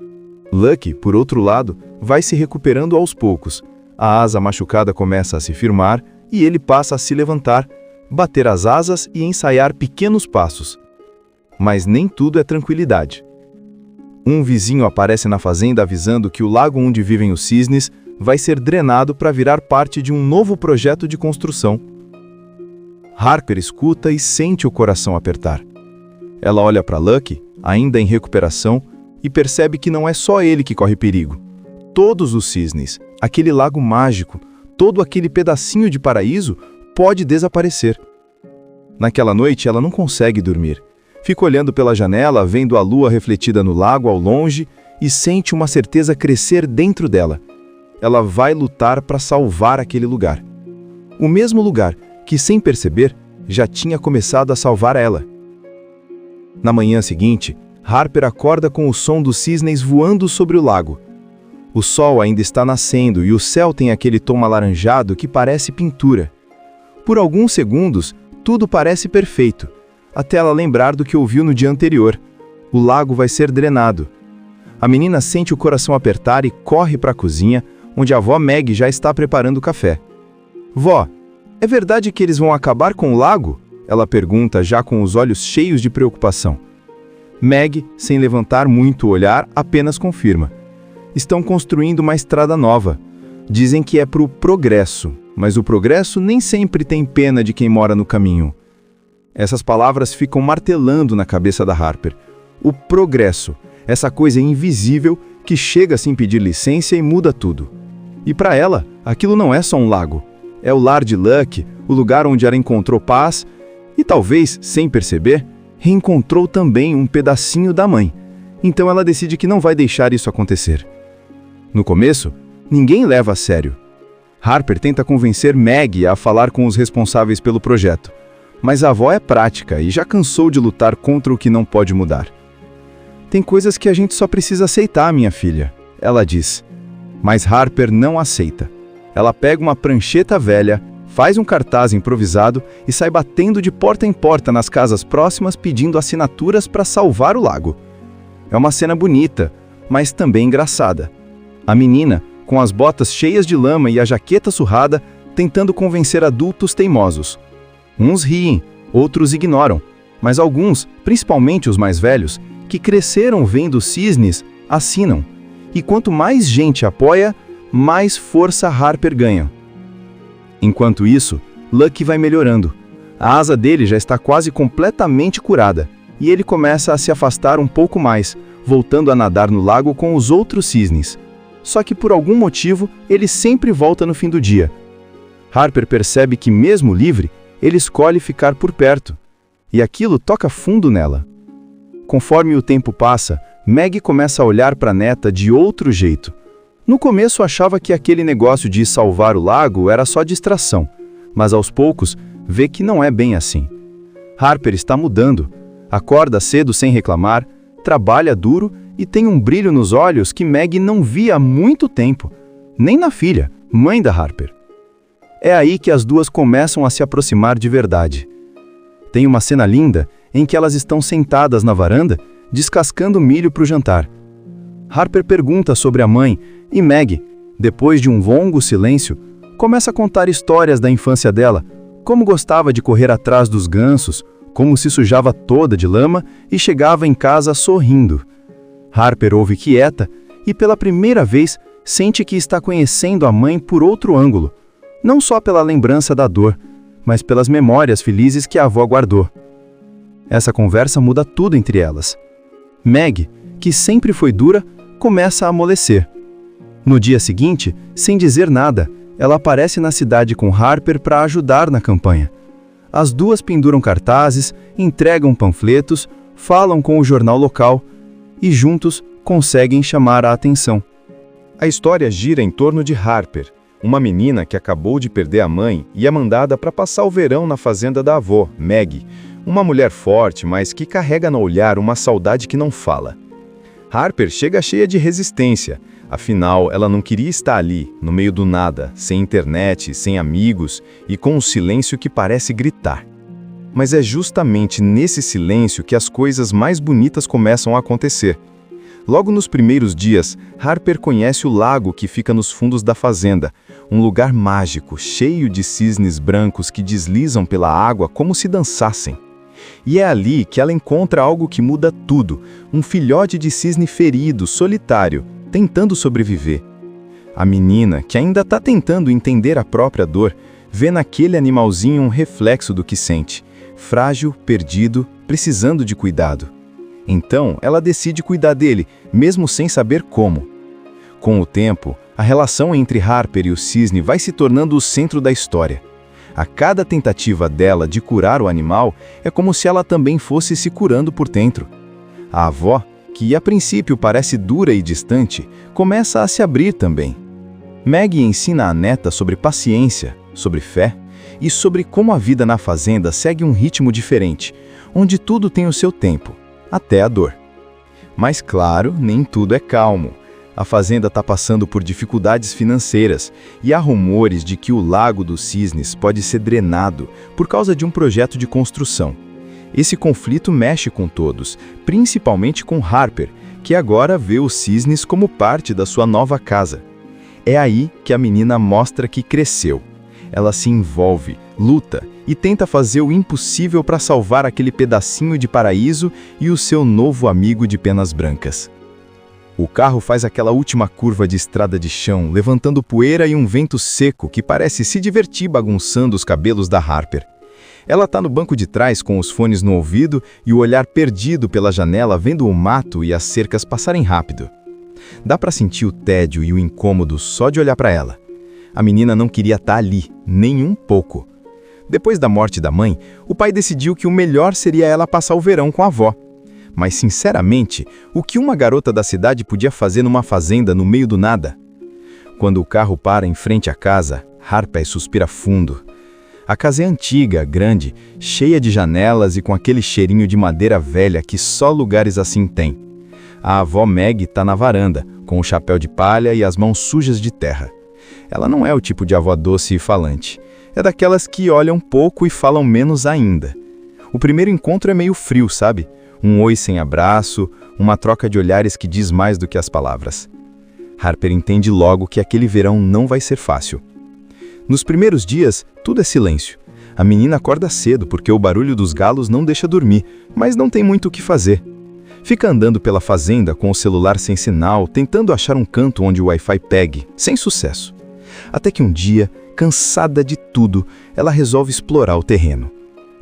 Lucky, por outro lado, vai se recuperando aos poucos. A asa machucada começa a se firmar e ele passa a se levantar, bater as asas e ensaiar pequenos passos. Mas nem tudo é tranquilidade. Um vizinho aparece na fazenda avisando que o lago onde vivem os cisnes vai ser drenado para virar parte de um novo projeto de construção. Harper escuta e sente o coração apertar. Ela olha para Lucky, ainda em recuperação, e percebe que não é só ele que corre perigo. Todos os cisnes, aquele lago mágico, todo aquele pedacinho de paraíso pode desaparecer. Naquela noite ela não consegue dormir. Fica olhando pela janela, vendo a lua refletida no lago ao longe e sente uma certeza crescer dentro dela. Ela vai lutar para salvar aquele lugar. O mesmo lugar que, sem perceber, já tinha começado a salvar ela. Na manhã seguinte, Harper acorda com o som dos cisnes voando sobre o lago. O sol ainda está nascendo e o céu tem aquele tom alaranjado que parece pintura. Por alguns segundos, tudo parece perfeito, até ela lembrar do que ouviu no dia anterior. O lago vai ser drenado. A menina sente o coração apertar e corre para a cozinha, onde a avó Meg já está preparando o café. Vó, é verdade que eles vão acabar com o lago? Ela pergunta, já com os olhos cheios de preocupação. Meg, sem levantar muito o olhar, apenas confirma. Estão construindo uma estrada nova. Dizem que é para o progresso, mas o progresso nem sempre tem pena de quem mora no caminho. Essas palavras ficam martelando na cabeça da Harper. O progresso, essa coisa invisível que chega sem pedir licença e muda tudo. E para ela, aquilo não é só um lago. É o lar de Lucky, o lugar onde ela encontrou paz e talvez, sem perceber, reencontrou também um pedacinho da mãe. Então ela decide que não vai deixar isso acontecer. No começo, ninguém leva a sério. Harper tenta convencer Meg a falar com os responsáveis pelo projeto, mas a avó é prática e já cansou de lutar contra o que não pode mudar. Tem coisas que a gente só precisa aceitar, minha filha, ela diz. Mas Harper não aceita. Ela pega uma prancheta velha, faz um cartaz improvisado e sai batendo de porta em porta nas casas próximas pedindo assinaturas para salvar o lago. É uma cena bonita, mas também engraçada. A menina, com as botas cheias de lama e a jaqueta surrada, tentando convencer adultos teimosos. Uns riem, outros ignoram, Mas alguns, principalmente os mais velhos, que cresceram vendo cisnes, assinam. E quanto mais gente apoia, mais força Harper ganha. Enquanto isso, Lucky vai melhorando. A asa dele já está quase completamente curada, e ele começa a se afastar um pouco mais, voltando a nadar no lago com os outros cisnes. Só que por algum motivo, ele sempre volta no fim do dia. Harper percebe que, mesmo livre, ele escolhe ficar por perto. E aquilo toca fundo nela. Conforme o tempo passa, Meg começa a olhar para a neta de outro jeito. No começo achava que aquele negócio de salvar o lago era só distração, mas aos poucos vê que não é bem assim. Harper está mudando, acorda cedo sem reclamar, trabalha duro e tem um brilho nos olhos que Meg não via há muito tempo, nem na filha, mãe da Harper. É aí que as duas começam a se aproximar de verdade. Tem uma cena linda em que elas estão sentadas na varanda, descascando milho para o jantar. Harper pergunta sobre a mãe e Meg, depois de um longo silêncio, começa a contar histórias da infância dela, como gostava de correr atrás dos gansos, como se sujava toda de lama e chegava em casa sorrindo. Harper ouve quieta e pela primeira vez sente que está conhecendo a mãe por outro ângulo, não só pela lembrança da dor, mas pelas memórias felizes que a avó guardou. Essa conversa muda tudo entre elas. Meg, que sempre foi dura, começa a amolecer. No dia seguinte, sem dizer nada, ela aparece na cidade com Harper para ajudar na campanha. As duas penduram cartazes, entregam panfletos, falam com o jornal local e juntos conseguem chamar a atenção. A história gira em torno de Harper, uma menina que acabou de perder a mãe e é mandada para passar o verão na fazenda da avó, Meg, uma mulher forte, mas que carrega no olhar uma saudade que não fala. Harper chega cheia de resistência, afinal ela não queria estar ali, no meio do nada, sem internet, sem amigos e com um silêncio que parece gritar. Mas é justamente nesse silêncio que as coisas mais bonitas começam a acontecer. Logo nos primeiros dias, Harper conhece o lago que fica nos fundos da fazenda, um lugar mágico, cheio de cisnes brancos que deslizam pela água como se dançassem. E é ali que ela encontra algo que muda tudo, um filhote de cisne ferido, solitário, tentando sobreviver. A menina, que ainda está tentando entender a própria dor, vê naquele animalzinho um reflexo do que sente, frágil, perdido, precisando de cuidado. Então, ela decide cuidar dele, mesmo sem saber como. Com o tempo, a relação entre Harper e o cisne vai se tornando o centro da história. A cada tentativa dela de curar o animal, é como se ela também fosse se curando por dentro. A avó, que a princípio parece dura e distante, começa a se abrir também. Meg ensina a neta sobre paciência, sobre fé e sobre como a vida na fazenda segue um ritmo diferente, onde tudo tem o seu tempo, até a dor. Mas claro, nem tudo é calmo. A fazenda está passando por dificuldades financeiras e há rumores de que o Lago dos Cisnes pode ser drenado por causa de um projeto de construção. Esse conflito mexe com todos, principalmente com Harper, que agora vê os cisnes como parte da sua nova casa. É aí que a menina mostra que cresceu. Ela se envolve, luta e tenta fazer o impossível para salvar aquele pedacinho de paraíso e o seu novo amigo de penas brancas. O carro faz aquela última curva de estrada de chão, levantando poeira e um vento seco que parece se divertir bagunçando os cabelos da Harper. Ela está no banco de trás com os fones no ouvido e o olhar perdido pela janela vendo o mato e as cercas passarem rápido. Dá para sentir o tédio e o incômodo só de olhar para ela. A menina não queria estar ali, nem um pouco. Depois da morte da mãe, o pai decidiu que o melhor seria ela passar o verão com a avó. Mas, sinceramente, o que uma garota da cidade podia fazer numa fazenda no meio do nada? Quando o carro para em frente à casa, Harper suspira fundo. A casa é antiga, grande, cheia de janelas e com aquele cheirinho de madeira velha que só lugares assim têm. A avó Meg está na varanda, com o chapéu de palha e as mãos sujas de terra. Ela não é o tipo de avó doce e falante. É daquelas que olham pouco e falam menos ainda. O primeiro encontro é meio frio, sabe? Um oi sem abraço, uma troca de olhares que diz mais do que as palavras. Harper entende logo que aquele verão não vai ser fácil. Nos primeiros dias, tudo é silêncio. A menina acorda cedo porque o barulho dos galos não deixa dormir, mas não tem muito o que fazer. Fica andando pela fazenda com o celular sem sinal, tentando achar um canto onde o Wi-Fi pegue, sem sucesso. Até que um dia, cansada de tudo, ela resolve explorar o terreno.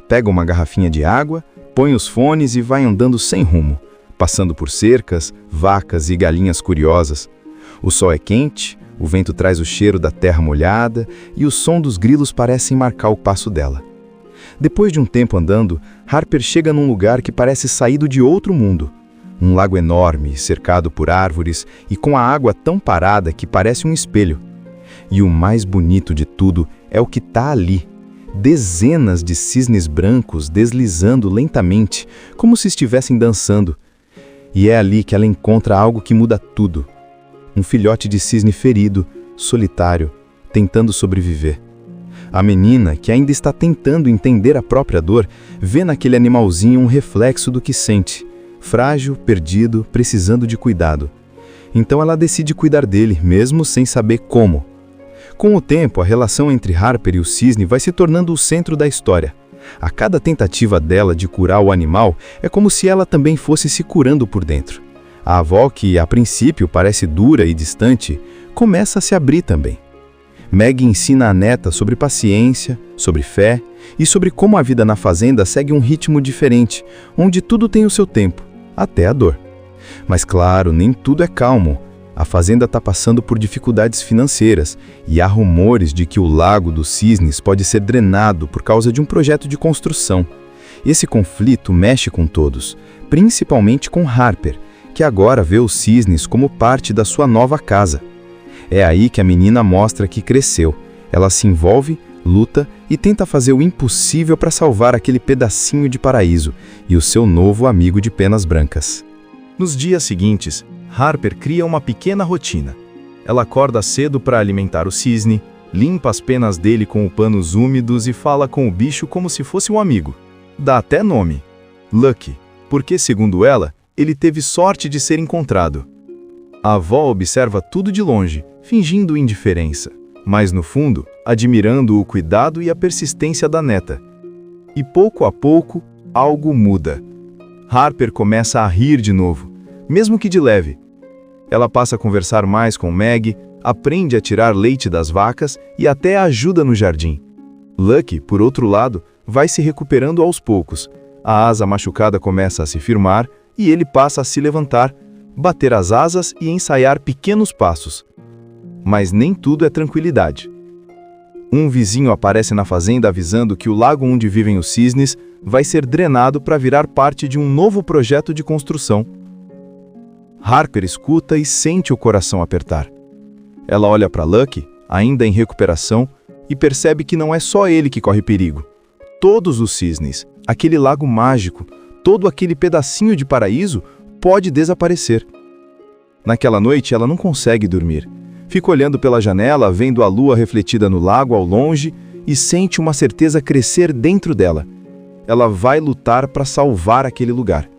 Pega uma garrafinha de água, põe os fones e vai andando sem rumo, passando por cercas, vacas e galinhas curiosas. O sol é quente, o vento traz o cheiro da terra molhada e o som dos grilos parecem marcar o passo dela. Depois de um tempo andando, Harper chega num lugar que parece saído de outro mundo. Um lago enorme, cercado por árvores e com a água tão parada que parece um espelho. E o mais bonito de tudo é o que está ali. Dezenas de cisnes brancos deslizando lentamente, como se estivessem dançando. E é ali que ela encontra algo que muda tudo. Um filhote de cisne ferido, solitário, tentando sobreviver. A menina, que ainda está tentando entender a própria dor, vê naquele animalzinho um reflexo do que sente. Frágil, perdido, precisando de cuidado. Então ela decide cuidar dele, mesmo sem saber como. Com o tempo, a relação entre Harper e o cisne vai se tornando o centro da história. A cada tentativa dela de curar o animal é como se ela também fosse se curando por dentro. A avó, que a princípio parece dura e distante, começa a se abrir também. Meg ensina a neta sobre paciência, sobre fé e sobre como a vida na fazenda segue um ritmo diferente, onde tudo tem o seu tempo, até a dor. Mas claro, nem tudo é calmo. A fazenda está passando por dificuldades financeiras e há rumores de que o Lago dos Cisnes pode ser drenado por causa de um projeto de construção. Esse conflito mexe com todos, principalmente com Harper, que agora vê os cisnes como parte da sua nova casa. É aí que a menina mostra que cresceu. Ela se envolve, luta e tenta fazer o impossível para salvar aquele pedacinho de paraíso e o seu novo amigo de penas brancas. Nos dias seguintes, Harper cria uma pequena rotina. Ela acorda cedo para alimentar o cisne, limpa as penas dele com panos úmidos e fala com o bicho como se fosse um amigo. Dá até nome, Lucky, porque, segundo ela, ele teve sorte de ser encontrado. A avó observa tudo de longe, fingindo indiferença, mas no fundo, admirando o cuidado e a persistência da neta. E pouco a pouco, algo muda. Harper começa a rir de novo, mesmo que de leve. Ela passa a conversar mais com Meg, aprende a tirar leite das vacas e até ajuda no jardim. Lucky, por outro lado, vai se recuperando aos poucos. A asa machucada começa a se firmar e ele passa a se levantar, bater as asas e ensaiar pequenos passos. Mas nem tudo é tranquilidade. Um vizinho aparece na fazenda avisando que o lago onde vivem os cisnes vai ser drenado para virar parte de um novo projeto de construção. Harper escuta e sente o coração apertar. Ela olha para Lucky, ainda em recuperação, e percebe que não é só ele que corre perigo. Todos os cisnes, aquele lago mágico, todo aquele pedacinho de paraíso pode desaparecer. Naquela noite ela não consegue dormir. Fica olhando pela janela, vendo a lua refletida no lago ao longe e sente uma certeza crescer dentro dela. Ela vai lutar para salvar aquele lugar.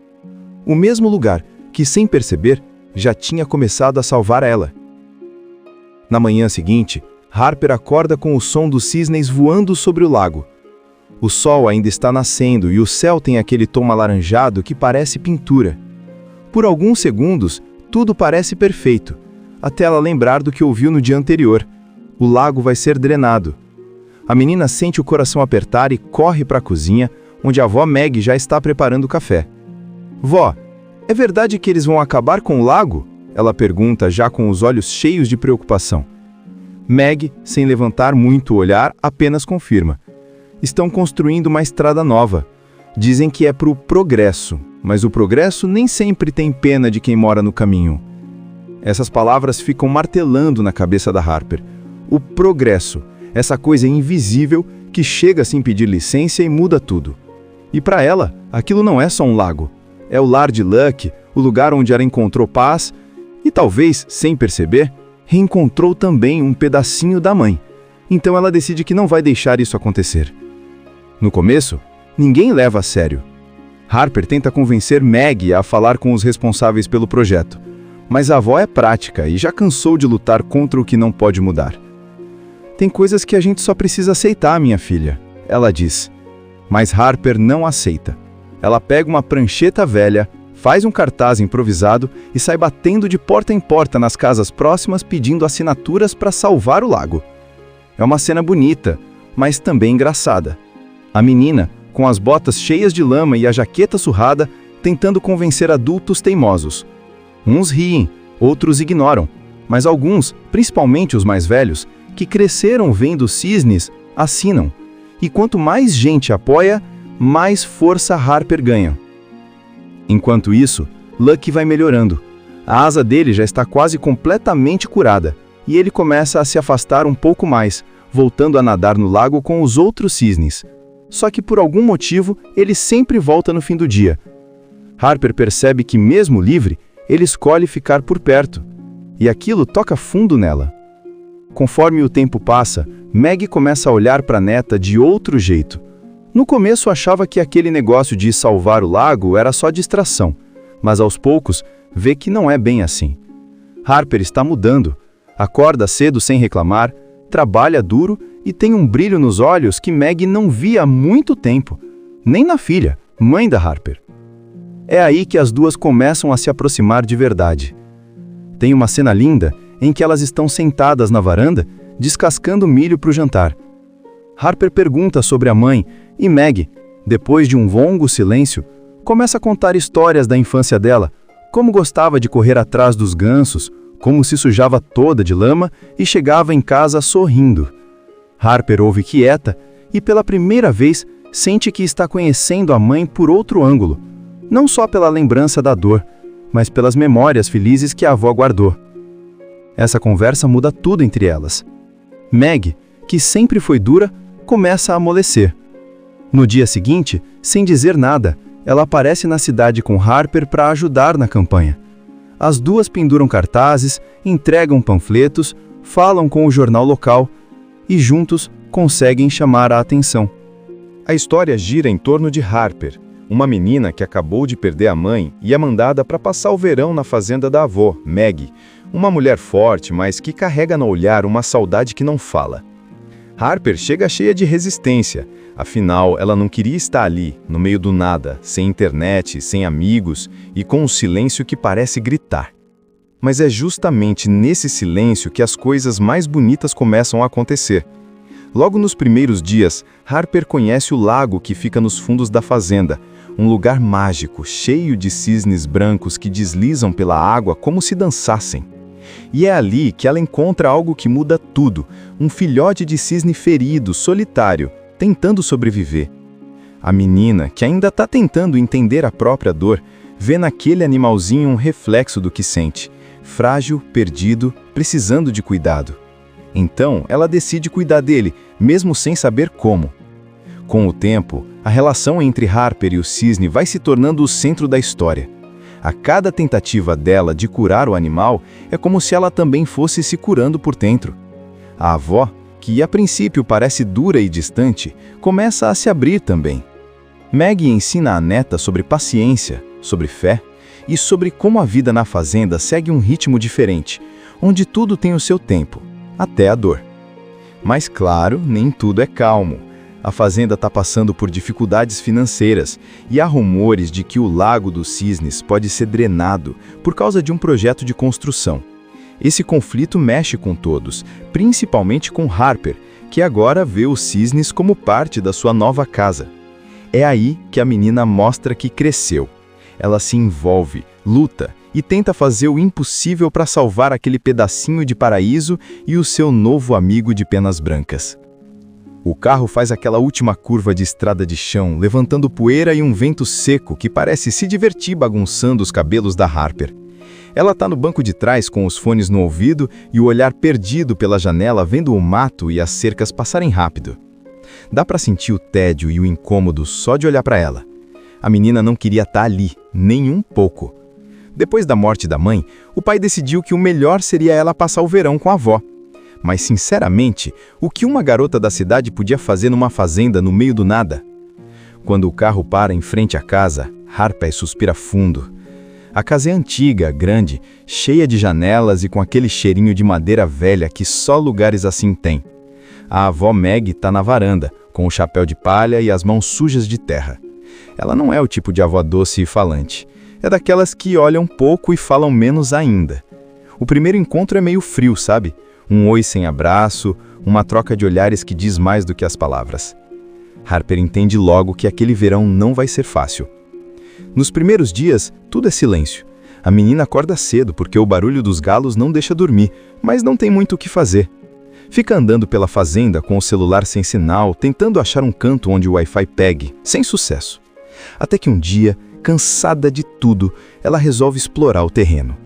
O mesmo lugar que, sem perceber, já tinha começado a salvar ela. Na manhã seguinte, Harper acorda com o som dos cisnes voando sobre o lago. O sol ainda está nascendo e o céu tem aquele tom alaranjado que parece pintura. Por alguns segundos, tudo parece perfeito, até ela lembrar do que ouviu no dia anterior. O lago vai ser drenado. A menina sente o coração apertar e corre para a cozinha, onde a avó Meg já está preparando o café. Vó, é verdade que eles vão acabar com o lago? Ela pergunta, já com os olhos cheios de preocupação. Meg, sem levantar muito o olhar, apenas confirma. Estão construindo uma estrada nova. Dizem que é para o progresso, mas o progresso nem sempre tem pena de quem mora no caminho. Essas palavras ficam martelando na cabeça da Harper. O progresso, essa coisa invisível que chega sem pedir licença e muda tudo. E para ela, aquilo não é só um lago. É o lar de Lucky, o lugar onde ela encontrou paz e talvez, sem perceber, reencontrou também um pedacinho da mãe. Então ela decide que não vai deixar isso acontecer. No começo, ninguém leva a sério. Harper tenta convencer Meg a falar com os responsáveis pelo projeto, mas a avó é prática e já cansou de lutar contra o que não pode mudar. Tem coisas que a gente só precisa aceitar, minha filha. ela diz. Mas Harper não aceita. Ela pega uma prancheta velha, faz um cartaz improvisado e sai batendo de porta em porta nas casas próximas pedindo assinaturas para salvar o lago. É uma cena bonita, mas também engraçada. A menina, com as botas cheias de lama e a jaqueta surrada, tentando convencer adultos teimosos. Uns riem, outros ignoram, mas alguns, principalmente os mais velhos, que cresceram vendo cisnes, assinam. E quanto mais gente apoia, mais força Harper ganha. Enquanto isso, Lucky vai melhorando. A asa dele já está quase completamente curada, e ele começa a se afastar um pouco mais, voltando a nadar no lago com os outros cisnes. Só que por algum motivo, ele sempre volta no fim do dia. Harper percebe que, mesmo livre, ele escolhe ficar por perto. E aquilo toca fundo nela. Conforme o tempo passa, Meg começa a olhar para a neta de outro jeito. No começo achava que aquele negócio de salvar o lago era só distração, mas aos poucos vê que não é bem assim. Harper está mudando, acorda cedo sem reclamar, trabalha duro e tem um brilho nos olhos que Meg não via há muito tempo, nem na filha, mãe da Harper. É aí que as duas começam a se aproximar de verdade. Tem uma cena linda em que elas estão sentadas na varanda, descascando milho para o jantar. Harper pergunta sobre a mãe e Meg, depois de um longo silêncio, começa a contar histórias da infância dela, como gostava de correr atrás dos gansos, como se sujava toda de lama e chegava em casa sorrindo. Harper ouve quieta e pela primeira vez sente que está conhecendo a mãe por outro ângulo, não só pela lembrança da dor, mas pelas memórias felizes que a avó guardou. Essa conversa muda tudo entre elas. Meg, que sempre foi dura, começa a amolecer. No dia seguinte, sem dizer nada, ela aparece na cidade com Harper para ajudar na campanha. As duas penduram cartazes, entregam panfletos, falam com o jornal local e juntos conseguem chamar a atenção. A história gira em torno de Harper, uma menina que acabou de perder a mãe e é mandada para passar o verão na fazenda da avó, Meg, uma mulher forte, mas que carrega no olhar uma saudade que não fala. Harper chega cheia de resistência, afinal ela não queria estar ali, no meio do nada, sem internet, sem amigos e com um silêncio que parece gritar. Mas é justamente nesse silêncio que as coisas mais bonitas começam a acontecer. Logo nos primeiros dias, Harper conhece o lago que fica nos fundos da fazenda, um lugar mágico, cheio de cisnes brancos que deslizam pela água como se dançassem. E é ali que ela encontra algo que muda tudo, um filhote de cisne ferido, solitário, tentando sobreviver. A menina, que ainda está tentando entender a própria dor, vê naquele animalzinho um reflexo do que sente, frágil, perdido, precisando de cuidado. Então, ela decide cuidar dele, mesmo sem saber como. Com o tempo, a relação entre Harper e o cisne vai se tornando o centro da história. A cada tentativa dela de curar o animal é como se ela também fosse se curando por dentro. A avó, que a princípio parece dura e distante, começa a se abrir também. Meg ensina a neta sobre paciência, sobre fé e sobre como a vida na fazenda segue um ritmo diferente, onde tudo tem o seu tempo, até a dor. Mas claro, nem tudo é calmo. A fazenda está passando por dificuldades financeiras e há rumores de que o Lago dos Cisnes pode ser drenado por causa de um projeto de construção. Esse conflito mexe com todos, principalmente com Harper, que agora vê os cisnes como parte da sua nova casa. É aí que a menina mostra que cresceu. Ela se envolve, luta e tenta fazer o impossível para salvar aquele pedacinho de paraíso e o seu novo amigo de penas brancas. O carro faz aquela última curva de estrada de chão, levantando poeira e um vento seco que parece se divertir bagunçando os cabelos da Harper. Ela está no banco de trás com os fones no ouvido e o olhar perdido pela janela vendo o mato e as cercas passarem rápido. Dá para sentir o tédio e o incômodo só de olhar para ela. A menina não queria estar ali, nem um pouco. Depois da morte da mãe, o pai decidiu que o melhor seria ela passar o verão com a avó. Mas, sinceramente, o que uma garota da cidade podia fazer numa fazenda no meio do nada? Quando o carro para em frente à casa, Harper suspira fundo. A casa é antiga, grande, cheia de janelas e com aquele cheirinho de madeira velha que só lugares assim têm. A avó Meg está na varanda, com o chapéu de palha e as mãos sujas de terra. Ela não é o tipo de avó doce e falante. É daquelas que olham pouco e falam menos ainda. O primeiro encontro é meio frio, sabe? Um oi sem abraço, uma troca de olhares que diz mais do que as palavras. Harper entende logo que aquele verão não vai ser fácil. Nos primeiros dias, tudo é silêncio. A menina acorda cedo porque o barulho dos galos não deixa dormir, mas não tem muito o que fazer. Fica andando pela fazenda com o celular sem sinal, tentando achar um canto onde o Wi-Fi pegue, sem sucesso. Até que um dia, cansada de tudo, ela resolve explorar o terreno.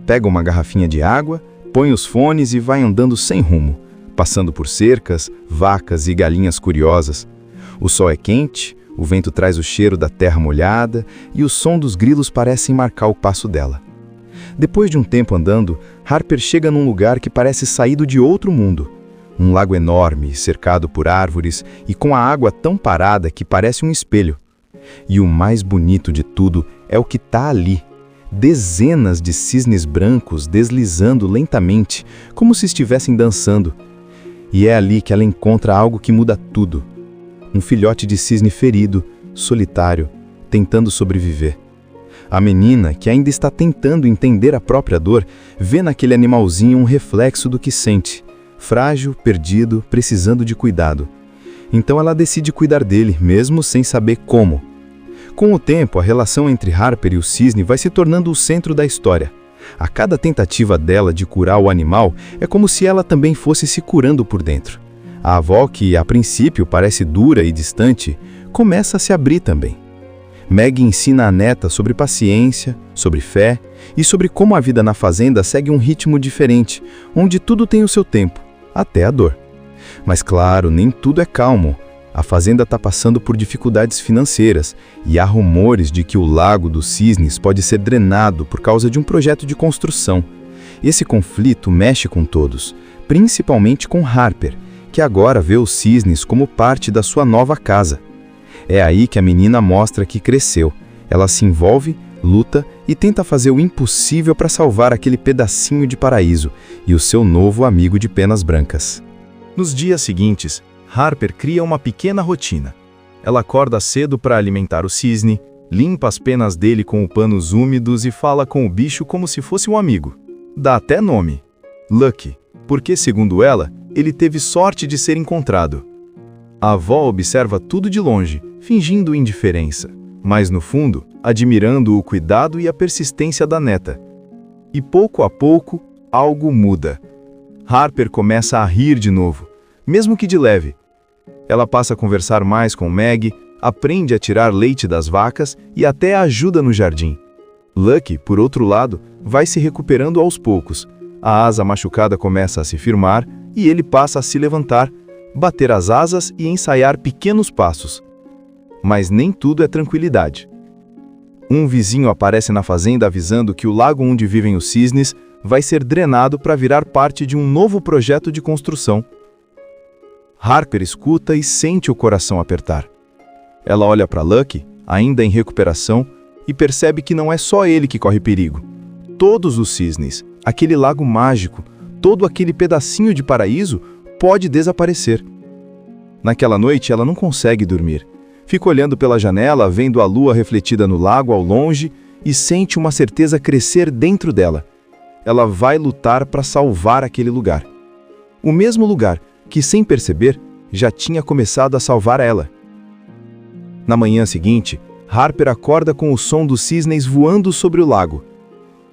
Pega uma garrafinha de água, põe os fones e vai andando sem rumo, passando por cercas, vacas e galinhas curiosas. O sol é quente, o vento traz o cheiro da terra molhada e o som dos grilos parecem marcar o passo dela. Depois de um tempo andando, Harper chega num lugar que parece saído de outro mundo. Um lago enorme, cercado por árvores e com a água tão parada que parece um espelho. E o mais bonito de tudo é o que está ali. Dezenas de cisnes brancos deslizando lentamente, como se estivessem dançando. E é ali que ela encontra algo que muda tudo. Um filhote de cisne ferido, solitário, tentando sobreviver. A menina, que ainda está tentando entender a própria dor, vê naquele animalzinho um reflexo do que sente. Frágil, perdido, precisando de cuidado. Então ela decide cuidar dele, mesmo sem saber como. Com o tempo, a relação entre Harper e o cisne vai se tornando o centro da história. A cada tentativa dela de curar o animal é como se ela também fosse se curando por dentro. A avó, que a princípio parece dura e distante, começa a se abrir também. Meg ensina a neta sobre paciência, sobre fé e sobre como a vida na fazenda segue um ritmo diferente, onde tudo tem o seu tempo, até a dor. Mas claro, nem tudo é calmo. A fazenda está passando por dificuldades financeiras e há rumores de que o Lago dos Cisnes pode ser drenado por causa de um projeto de construção. Esse conflito mexe com todos, principalmente com Harper, que agora vê os cisnes como parte da sua nova casa. É aí que a menina mostra que cresceu. Ela se envolve, luta e tenta fazer o impossível para salvar aquele pedacinho de paraíso e o seu novo amigo de penas brancas. Nos dias seguintes, Harper cria uma pequena rotina. Ela acorda cedo para alimentar o cisne, limpa as penas dele com panos úmidos e fala com o bicho como se fosse um amigo. Dá até nome: Lucky, porque, segundo ela, ele teve sorte de ser encontrado. A avó observa tudo de longe, fingindo indiferença, mas no fundo, admirando o cuidado e a persistência da neta. E pouco a pouco, algo muda. Harper começa a rir de novo, mesmo que de leve. Ela passa a conversar mais com Meg, aprende a tirar leite das vacas e até ajuda no jardim. Lucky, por outro lado, vai se recuperando aos poucos. A asa machucada começa a se firmar e ele passa a se levantar, bater as asas e ensaiar pequenos passos. Mas nem tudo é tranquilidade. Um vizinho aparece na fazenda avisando que o lago onde vivem os cisnes vai ser drenado para virar parte de um novo projeto de construção. Harper escuta e sente o coração apertar. Ela olha para Lucky, ainda em recuperação, e percebe que não é só ele que corre perigo. Todos os cisnes, aquele lago mágico, todo aquele pedacinho de paraíso pode desaparecer. Naquela noite ela não consegue dormir. Fica olhando pela janela, vendo a lua refletida no lago ao longe e sente uma certeza crescer dentro dela. Ela vai lutar para salvar aquele lugar. O mesmo lugar que, sem perceber, já tinha começado a salvar ela. Na manhã seguinte, Harper acorda com o som dos cisnes voando sobre o lago.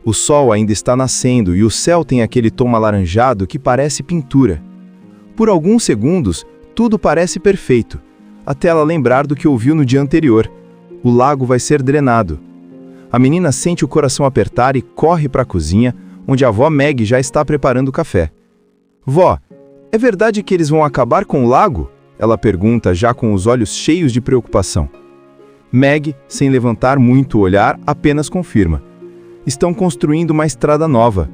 O sol ainda está nascendo e o céu tem aquele tom alaranjado que parece pintura. Por alguns segundos, tudo parece perfeito, até ela lembrar do que ouviu no dia anterior. O lago vai ser drenado. A menina sente o coração apertar e corre para a cozinha, onde a avó Meg já está preparando o café. Vó, é verdade que eles vão acabar com o lago? Ela pergunta, já com os olhos cheios de preocupação. Meg, sem levantar muito o olhar, apenas confirma. Estão construindo uma estrada nova.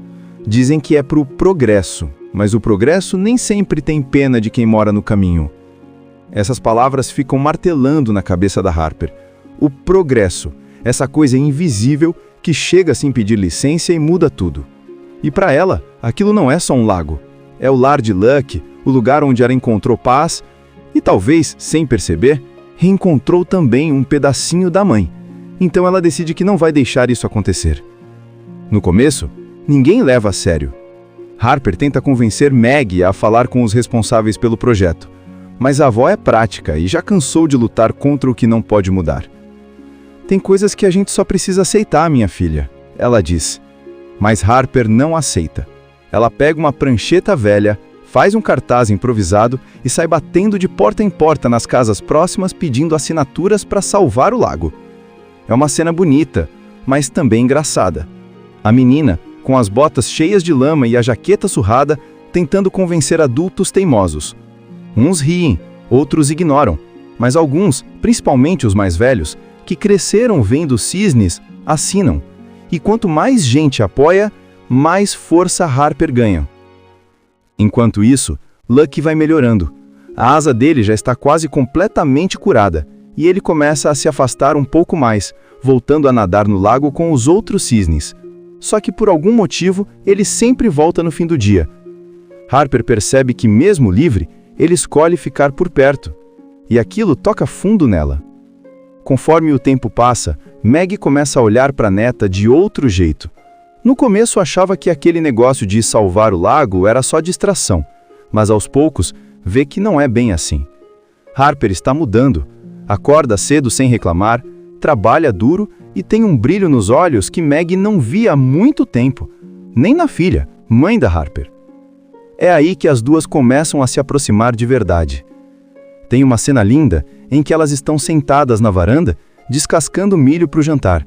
Dizem que é para o progresso, mas o progresso nem sempre tem pena de quem mora no caminho. Essas palavras ficam martelando na cabeça da Harper. O progresso, essa coisa invisível que chega sem pedir licença e muda tudo. E para ela, aquilo não é só um lago. É o lar de Lucky, o lugar onde ela encontrou paz E talvez, sem perceber, reencontrou também um pedacinho da mãe. Então ela decide que não vai deixar isso acontecer. No começo, ninguém leva a sério. Harper tenta convencer Maggie a falar com os responsáveis pelo projeto, mas a avó é prática e já cansou de lutar contra o que não pode mudar. Tem coisas que a gente só precisa aceitar, minha filha, ela diz. Mas Harper não aceita. Ela pega uma prancheta velha, faz um cartaz improvisado e sai batendo de porta em porta nas casas próximas pedindo assinaturas para salvar o lago. É uma cena bonita, mas também engraçada. A menina, com as botas cheias de lama e a jaqueta surrada, tentando convencer adultos teimosos. Uns riem, outros ignoram, mas alguns, principalmente os mais velhos, que cresceram vendo cisnes, assinam. E quanto mais gente apoia, mais força Harper ganha. Enquanto isso, Lucky vai melhorando. A asa dele já está quase completamente curada, e ele começa a se afastar um pouco mais, voltando a nadar no lago com os outros cisnes. Só que por algum motivo, ele sempre volta no fim do dia. Harper percebe que, mesmo livre, ele escolhe ficar por perto. E aquilo toca fundo nela. Conforme o tempo passa, Maggie começa a olhar para a neta de outro jeito. No começo achava que aquele negócio de salvar o lago era só distração, mas aos poucos vê que não é bem assim. Harper está mudando, acorda cedo sem reclamar, trabalha duro e tem um brilho nos olhos que Maggie não via há muito tempo, nem na filha, mãe da Harper. É aí que as duas começam a se aproximar de verdade. Tem uma cena linda em que elas estão sentadas na varanda, descascando milho para o jantar.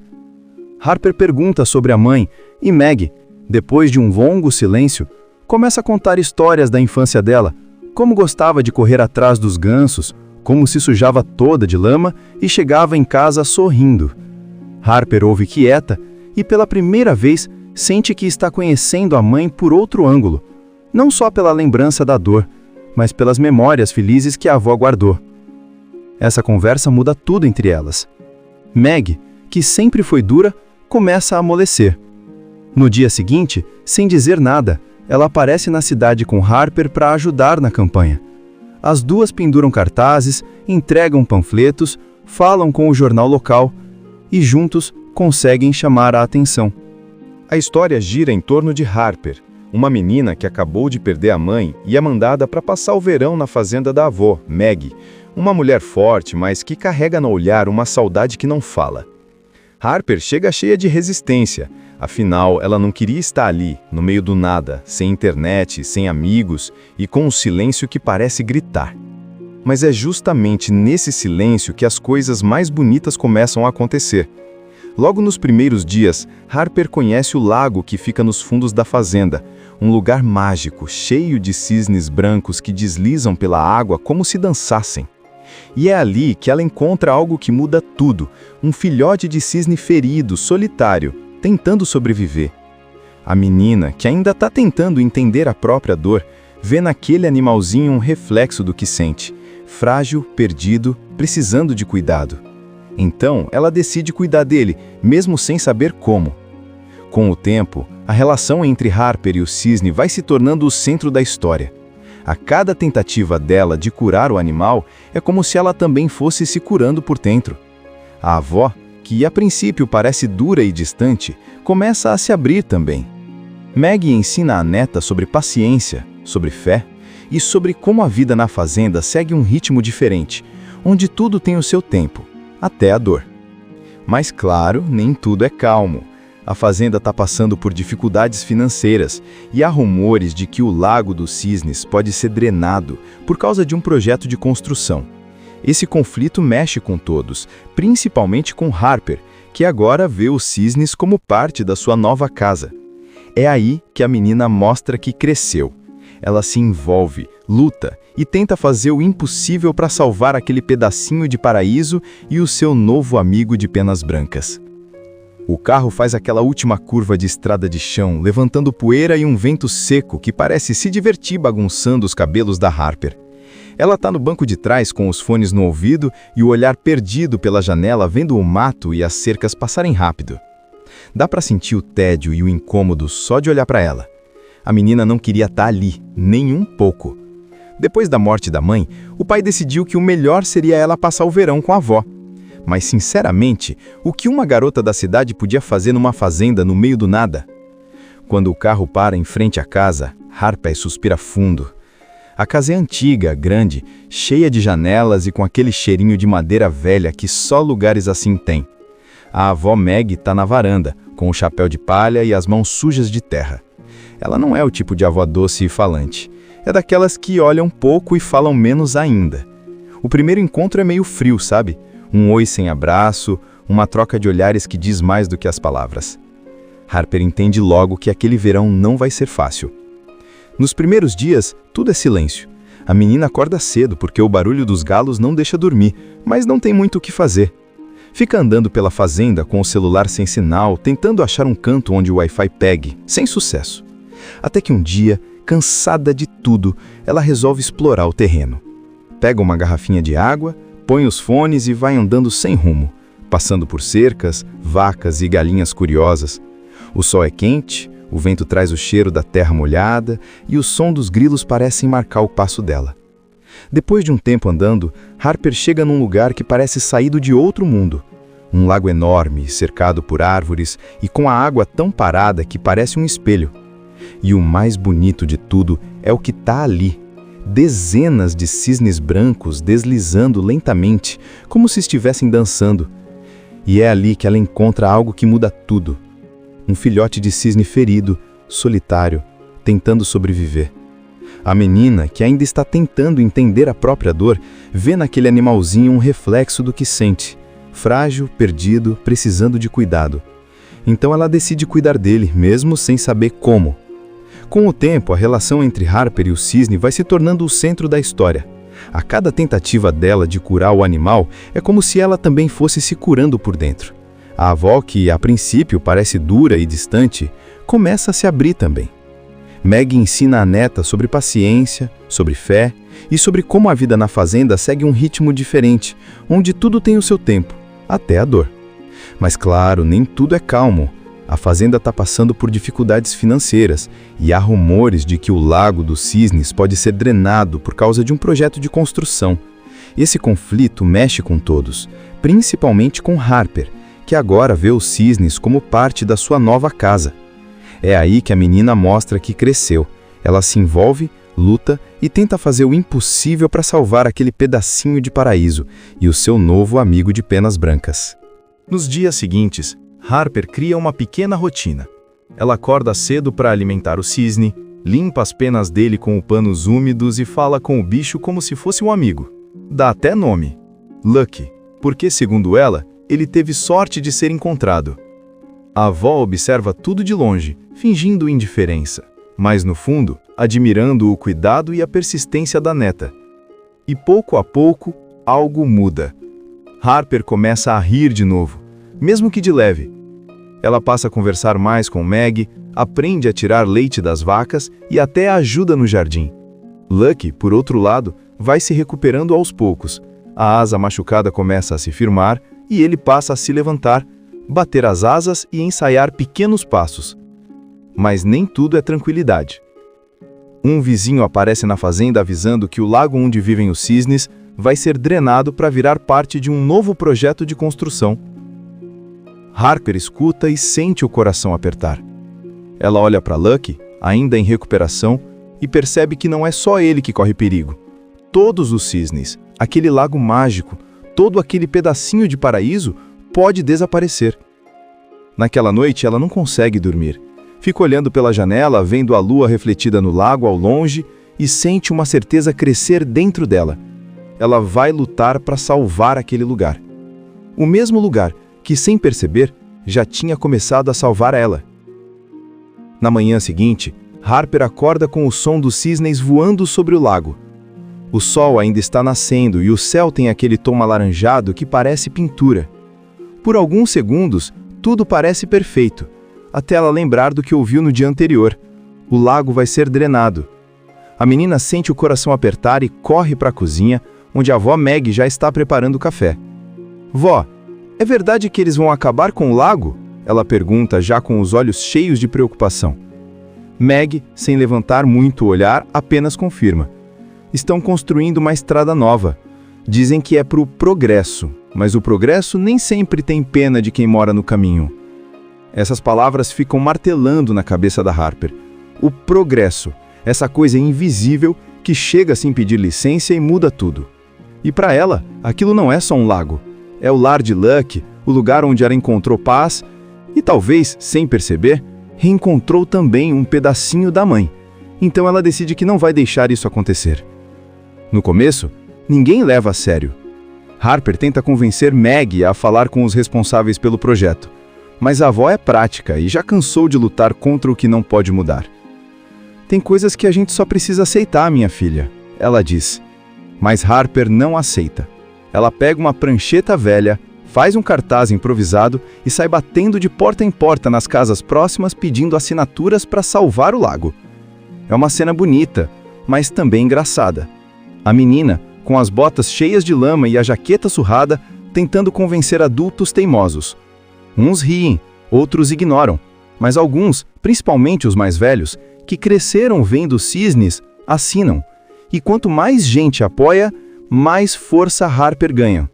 Harper pergunta sobre a mãe e Maggie, depois de um longo silêncio, começa a contar histórias da infância dela, como gostava de correr atrás dos gansos, como se sujava toda de lama e chegava em casa sorrindo. Harper ouve quieta e pela primeira vez sente que está conhecendo a mãe por outro ângulo, não só pela lembrança da dor, mas pelas memórias felizes que a avó guardou. Essa conversa muda tudo entre elas. Maggie, que sempre foi dura, começa a amolecer. No dia seguinte, sem dizer nada, ela aparece na cidade com Harper para ajudar na campanha. As duas penduram cartazes, entregam panfletos, falam com o jornal local e juntos conseguem chamar a atenção. A história gira em torno de Harper, uma menina que acabou de perder a mãe e é mandada para passar o verão na fazenda da avó, Maggie, uma mulher forte, mas que carrega no olhar uma saudade que não fala. Harper chega cheia de resistência, afinal ela não queria estar ali, no meio do nada, sem internet, sem amigos e com um silêncio que parece gritar. Mas é justamente nesse silêncio que as coisas mais bonitas começam a acontecer. Logo nos primeiros dias, Harper conhece o lago que fica nos fundos da fazenda, um lugar mágico, cheio de cisnes brancos que deslizam pela água como se dançassem. E é ali que ela encontra algo que muda tudo, um filhote de cisne ferido, solitário, tentando sobreviver. A menina, que ainda está tentando entender a própria dor, vê naquele animalzinho um reflexo do que sente, frágil, perdido, precisando de cuidado. Então, ela decide cuidar dele, mesmo sem saber como. Com o tempo, a relação entre Harper e o cisne vai se tornando o centro da história. A cada tentativa dela de curar o animal é como se ela também fosse se curando por dentro. A avó, que a princípio parece dura e distante, começa a se abrir também. Maggie ensina a neta sobre paciência, sobre fé e sobre como a vida na fazenda segue um ritmo diferente, onde tudo tem o seu tempo, até a dor. Mas claro, nem tudo é calmo. A fazenda está passando por dificuldades financeiras e há rumores de que o Lago dos Cisnes pode ser drenado por causa de um projeto de construção. Esse conflito mexe com todos, principalmente com Harper, que agora vê os cisnes como parte da sua nova casa. É aí que a menina mostra que cresceu. Ela se envolve, luta e tenta fazer o impossível para salvar aquele pedacinho de paraíso e o seu novo amigo de penas brancas. O carro faz aquela última curva de estrada de chão, levantando poeira e um vento seco que parece se divertir bagunçando os cabelos da Harper. Ela está no banco de trás com os fones no ouvido e o olhar perdido pela janela vendo o mato e as cercas passarem rápido. Dá para sentir o tédio e o incômodo só de olhar para ela. A menina não queria estar ali, nem um pouco. Depois da morte da mãe, o pai decidiu que o melhor seria ela passar o verão com a avó. Mas, sinceramente, o que uma garota da cidade podia fazer numa fazenda no meio do nada? Quando o carro para em frente à casa, Harper suspira fundo. A casa é antiga, grande, cheia de janelas e com aquele cheirinho de madeira velha que só lugares assim têm. A avó Meg está na varanda, com o chapéu de palha e as mãos sujas de terra. Ela não é o tipo de avó doce e falante. É daquelas que olham pouco e falam menos ainda. O primeiro encontro é meio frio, sabe? Um oi sem abraço, uma troca de olhares que diz mais do que as palavras. Harper entende logo que aquele verão não vai ser fácil. Nos primeiros dias, tudo é silêncio. A menina acorda cedo porque o barulho dos galos não deixa dormir, mas não tem muito o que fazer. Fica andando pela fazenda com o celular sem sinal, tentando achar um canto onde o Wi-Fi pegue, sem sucesso. Até que um dia, cansada de tudo, ela resolve explorar o terreno. Pega uma garrafinha de água, põe os fones e vai andando sem rumo, passando por cercas, vacas e galinhas curiosas. O sol é quente, o vento traz o cheiro da terra molhada e o som dos grilos parecem marcar o passo dela. Depois de um tempo andando, Harper chega num lugar que parece saído de outro mundo. Um lago enorme, cercado por árvores e com a água tão parada que parece um espelho. E o mais bonito de tudo é o que está ali. Dezenas de cisnes brancos deslizando lentamente, como se estivessem dançando. E é ali que ela encontra algo que muda tudo. Um filhote de cisne ferido, solitário, tentando sobreviver. A menina, que ainda está tentando entender a própria dor, vê naquele animalzinho um reflexo do que sente. Frágil, perdido, precisando de cuidado. Então ela decide cuidar dele, mesmo sem saber como. Com o tempo, a relação entre Harper e o cisne vai se tornando o centro da história. A cada tentativa dela de curar o animal é como se ela também fosse se curando por dentro. A avó, que a princípio parece dura e distante, começa a se abrir também. Meg ensina a neta sobre paciência, sobre fé e sobre como a vida na fazenda segue um ritmo diferente, onde tudo tem o seu tempo, até a dor. Mas claro, nem tudo é calmo. A fazenda está passando por dificuldades financeiras e há rumores de que o Lago dos Cisnes pode ser drenado por causa de um projeto de construção. Esse conflito mexe com todos, principalmente com Harper, que agora vê os cisnes como parte da sua nova casa. É aí que a menina mostra que cresceu. Ela se envolve, luta e tenta fazer o impossível para salvar aquele pedacinho de paraíso e o seu novo amigo de penas brancas. Nos dias seguintes, Harper cria uma pequena rotina. Ela acorda cedo para alimentar o cisne, limpa as penas dele com panos úmidos e fala com o bicho como se fosse um amigo. Dá até nome, Lucky, porque, segundo ela, ele teve sorte de ser encontrado. A avó observa tudo de longe, fingindo indiferença, mas no fundo, admirando o cuidado e a persistência da neta. E pouco a pouco, algo muda. Harper começa a rir de novo, mesmo que de leve. Ela passa a conversar mais com Meg, aprende a tirar leite das vacas e até ajuda no jardim. Lucky, por outro lado, vai se recuperando aos poucos. A asa machucada começa a se firmar e ele passa a se levantar, bater as asas e ensaiar pequenos passos. Mas nem tudo é tranquilidade. Um vizinho aparece na fazenda avisando que o lago onde vivem os cisnes vai ser drenado para virar parte de um novo projeto de construção. Harper escuta e sente o coração apertar. Ela olha para Lucky, ainda em recuperação, e percebe que não é só ele que corre perigo. Todos os cisnes, aquele lago mágico, todo aquele pedacinho de paraíso pode desaparecer. Naquela noite ela não consegue dormir. Fica olhando pela janela, vendo a lua refletida no lago ao longe e sente uma certeza crescer dentro dela. Ela vai lutar para salvar aquele lugar. O mesmo lugar que, sem perceber, já tinha começado a salvar ela. Na manhã seguinte, Harper acorda com o som dos cisnes voando sobre o lago. O sol ainda está nascendo e o céu tem aquele tom alaranjado que parece pintura. Por alguns segundos, tudo parece perfeito, até ela lembrar do que ouviu no dia anterior. O lago vai ser drenado. A menina sente o coração apertar e corre para a cozinha, onde a avó Meg já está preparando o café. Vó, é verdade que eles vão acabar com o lago? Ela pergunta, já com os olhos cheios de preocupação. Meg, sem levantar muito o olhar, apenas confirma. estão construindo uma estrada nova. Dizem que é para o progresso, mas o progresso nem sempre tem pena de quem mora no caminho. Essas palavras ficam martelando na cabeça da Harper. O progresso, essa coisa invisível que chega sem pedir licença e muda tudo. E para ela, aquilo não é só um lago. É o lar de Luck, o lugar onde ela encontrou paz e talvez, sem perceber, reencontrou também um pedacinho da mãe. Então ela decide que não vai deixar isso acontecer. No começo, ninguém leva a sério. Harper tenta convencer Maggie a falar com os responsáveis pelo projeto, mas a avó é prática e já cansou de lutar contra o que não pode mudar. Tem coisas que a gente só precisa aceitar, minha filha, ela diz. Mas Harper não aceita. Ela pega uma prancheta velha, faz um cartaz improvisado e sai batendo de porta em porta nas casas próximas pedindo assinaturas para salvar o lago. É uma cena bonita, mas também engraçada. A menina, com as botas cheias de lama e a jaqueta surrada, tentando convencer adultos teimosos. Uns riem, outros ignoram, mas alguns, principalmente os mais velhos, que cresceram vendo cisnes, assinam. E quanto mais gente apoia, mais força Harper ganha.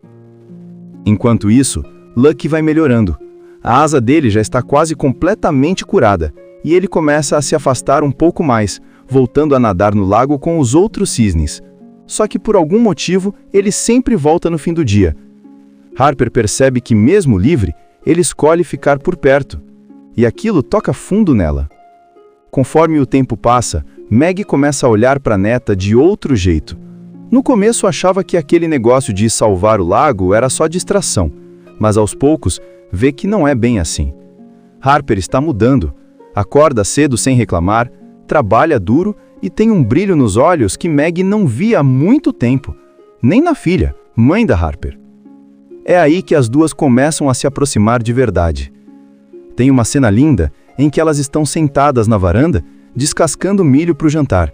Enquanto isso, Luck vai melhorando. A asa dele já está quase completamente curada, e ele começa a se afastar um pouco mais, voltando a nadar no lago com os outros cisnes. Só que por algum motivo, ele sempre volta no fim do dia. Harper percebe que, mesmo livre, ele escolhe ficar por perto. E aquilo toca fundo nela. Conforme o tempo passa, Maggie começa a olhar para a neta de outro jeito. No começo achava que aquele negócio de salvar o lago era só distração, mas aos poucos vê que não é bem assim. Harper está mudando, acorda cedo sem reclamar, trabalha duro e tem um brilho nos olhos que Maggie não via há muito tempo, nem na filha, mãe da Harper. É aí que as duas começam a se aproximar de verdade. Tem uma cena linda em que elas estão sentadas na varanda, descascando milho para o jantar.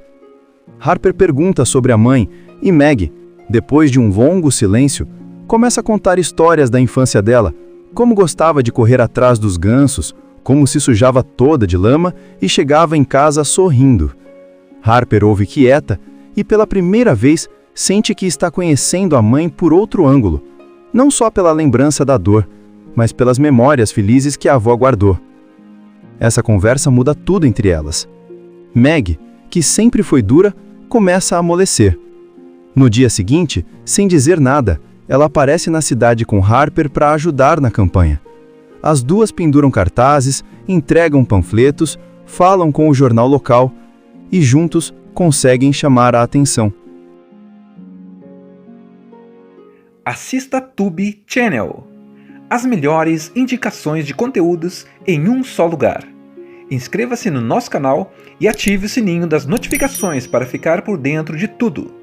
Harper pergunta sobre a mãe e Maggie, depois de um longo silêncio, começa a contar histórias da infância dela, como gostava de correr atrás dos gansos, como se sujava toda de lama e chegava em casa sorrindo. Harper ouve quieta e pela primeira vez sente que está conhecendo a mãe por outro ângulo, não só pela lembrança da dor, mas pelas memórias felizes que a avó guardou. Essa conversa muda tudo entre elas. Maggie, que sempre foi dura, começa a amolecer. No dia seguinte, sem dizer nada, ela aparece na cidade com Harper para ajudar na campanha. As duas penduram cartazes, entregam panfletos, falam com o jornal local e juntos conseguem chamar a atenção. Assista Tube Channel. As melhores indicações de conteúdos em um só lugar. Inscreva-se no nosso canal e ative o sininho das notificações para ficar por dentro de tudo.